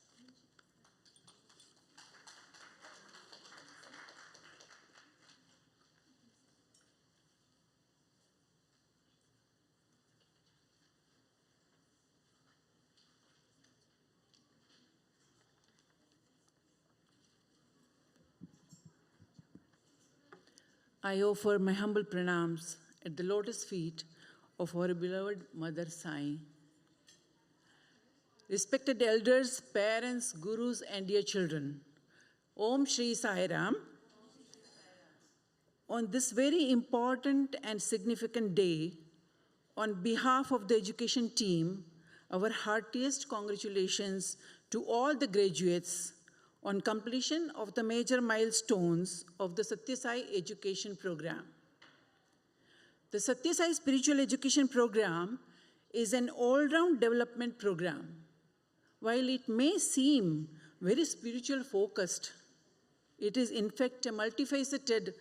I offer my humble pranams at the lotus feet of our beloved Mother Sai. Respected elders, parents, gurus, and dear children, Om Shri Sai Ram. On this very important and significant day, on behalf of the education team, our heartiest congratulations to all the graduates on completion of the major milestones of the Satya Sai education program. The Satya Sai spiritual education program is an all-round development program. While it may seem very spiritual focused, it is in fact a multifaceted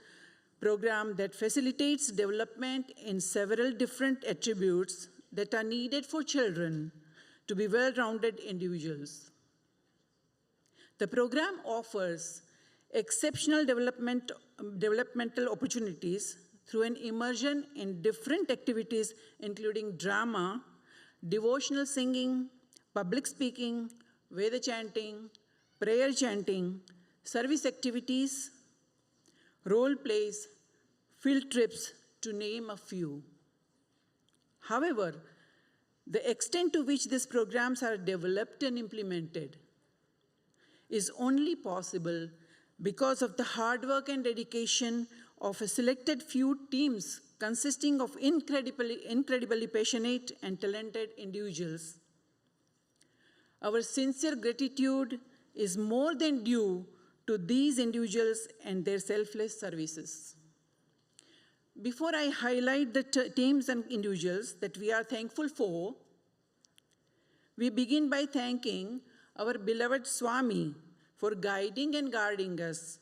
program that facilitates development in several different attributes that are needed for children to be well-rounded individuals. The program offers exceptional developmental opportunities through an immersion in different activities, including drama, devotional singing, public speaking, Veda chanting, prayer chanting, service activities, role plays, field trips, to name a few. However, the extent to which these programs are developed and implemented is only possible because of the hard work and dedication of a selected few teams consisting of incredibly passionate and talented individuals. Our sincere gratitude is more than due to these individuals and their selfless services. Before I highlight the teams and individuals that we are thankful for, we begin by thanking our beloved Swami for guiding and guarding us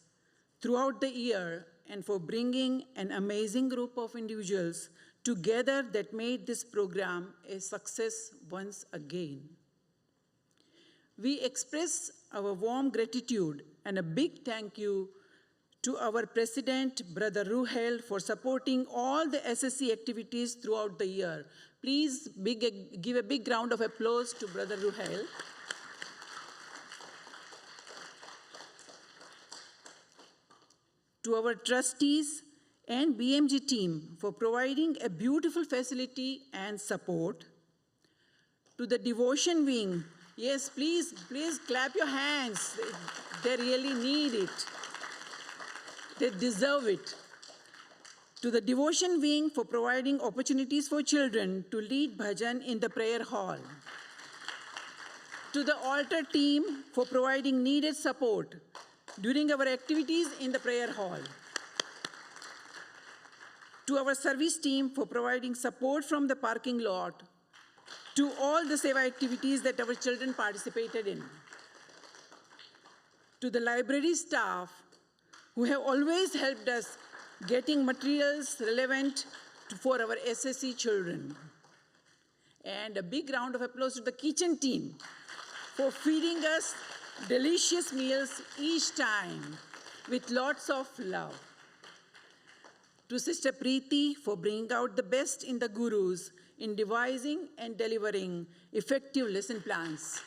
throughout the year and for bringing an amazing group of individuals together that made this program a success once again. We express our warm gratitude and a big thank you to our President, Brother Ruhel, for supporting all the SSE activities throughout the year. Please give a big round of applause to Brother Ruhel. To our trustees and BMG team for providing a beautiful facility and support. To the devotion wing, yes, please clap your hands. They really need it. They deserve it. To the devotion wing for providing opportunities for children to lead Bhajan in the prayer hall. To the altar team for providing needed support during our activities in the prayer hall. To our service team for providing support from the parking lot to all the seva activities that our children participated in. To the library staff who have always helped us getting materials relevant for our SSE children. And a big round of applause to the kitchen team for feeding us delicious meals each time with lots of love. To Sister Preeti for bringing out the best in the gurus in devising and delivering effective lesson plans.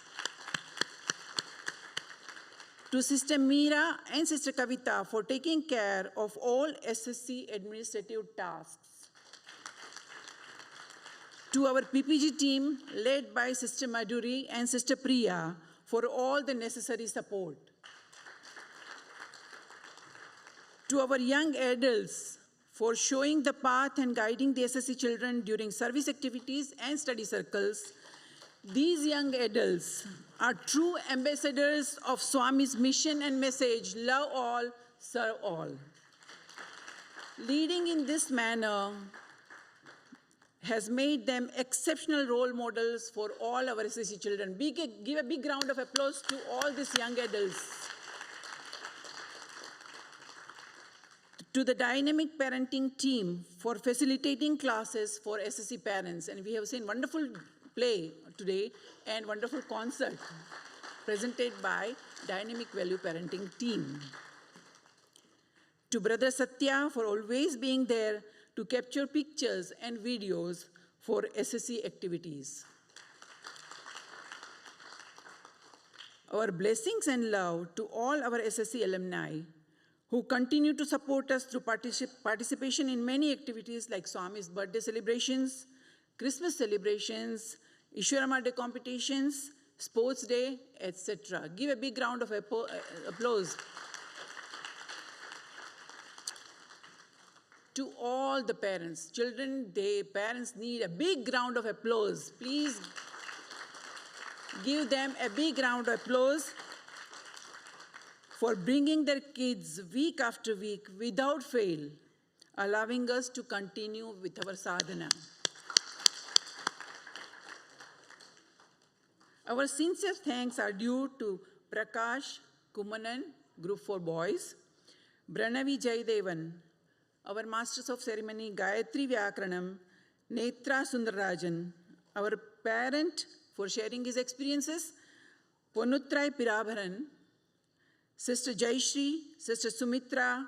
To Sister Meera and Sister Kavita for taking care of all SSE administrative tasks. To our PPG team led by Sister Madhuri and Sister Priya for all the necessary support. To our young adults for showing the path and guiding the SSE children during service activities and study circles. These young adults are true ambassadors of Swami's mission and message, love all, serve all. Leading in this manner has made them exceptional role models for all our SSE children. Give a big round of applause to all these young adults. To the dynamic parenting team for facilitating classes for SSE parents. And we have seen wonderful play today and wonderful concert presented by Dynamic Value Parenting team. To Brother Satya for always being there to capture pictures and videos for SSE activities. Our blessings and love to all our SSE alumni who continue to support us through participation in many activities like Swami's birthday celebrations, Christmas celebrations, Ishwarama Day competitions, Sports Day, etc. Give a big round of applause to all the parents. Children, parents need a big round of applause. Please give them a big round of applause for bringing their kids week after week without fail, allowing us to continue with our sadhana. Our sincere thanks are due to Prakash Kumanan, Group 4 Boys, Branavi Jaidevan, our Masters of Ceremony, Gayathri Vyakranam, Netra Sundararajan, our parent for sharing his experiences, Ponutrai Pirabharan, Sister Jayashri, Sister Sumitra,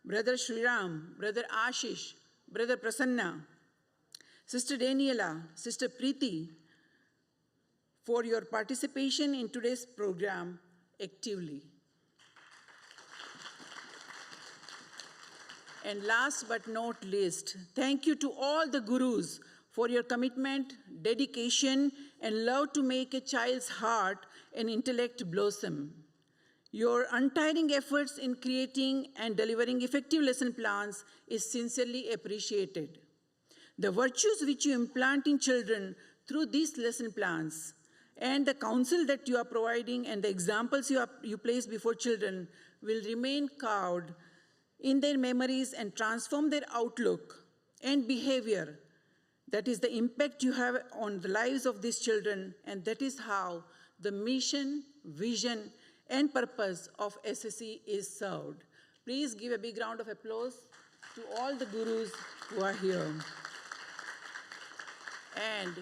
Brother Sriram, Brother Ashish, Brother Prasanna, Sister Daniela, Sister Preeti, for your participation in today's program actively. And last but not least, thank you to all the gurus for your commitment, dedication, and love to make a child's heart and intellect blossom. Your untiring efforts in creating and delivering effective lesson plans is sincerely appreciated. The virtues which you implant in children through these lesson plans and the counsel that you are providing and the examples you place before children will remain carved in their memories and transform their outlook and behavior. That is the impact you have on the lives of these children, and that is how the mission, vision, and purpose of SSE is served. Please give a big round of applause to all the gurus who are here. And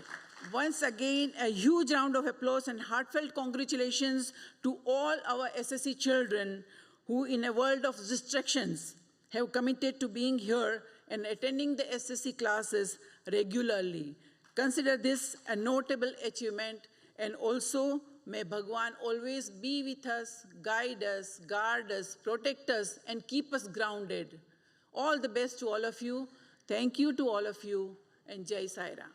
once again, a huge round of applause and heartfelt congratulations to all our SSE children who, in a world of distractions, have committed to being here and attending the SSE classes regularly. Consider this a notable achievement, and also may Bhagwan always be with us, guide us, guard us, protect us, and keep us grounded. All the best to all of you. Thank you to all of you, and Jai Sai Ram.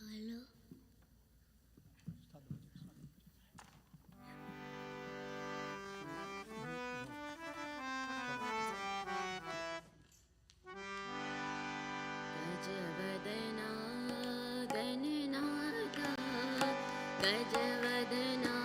Hello. गजवदना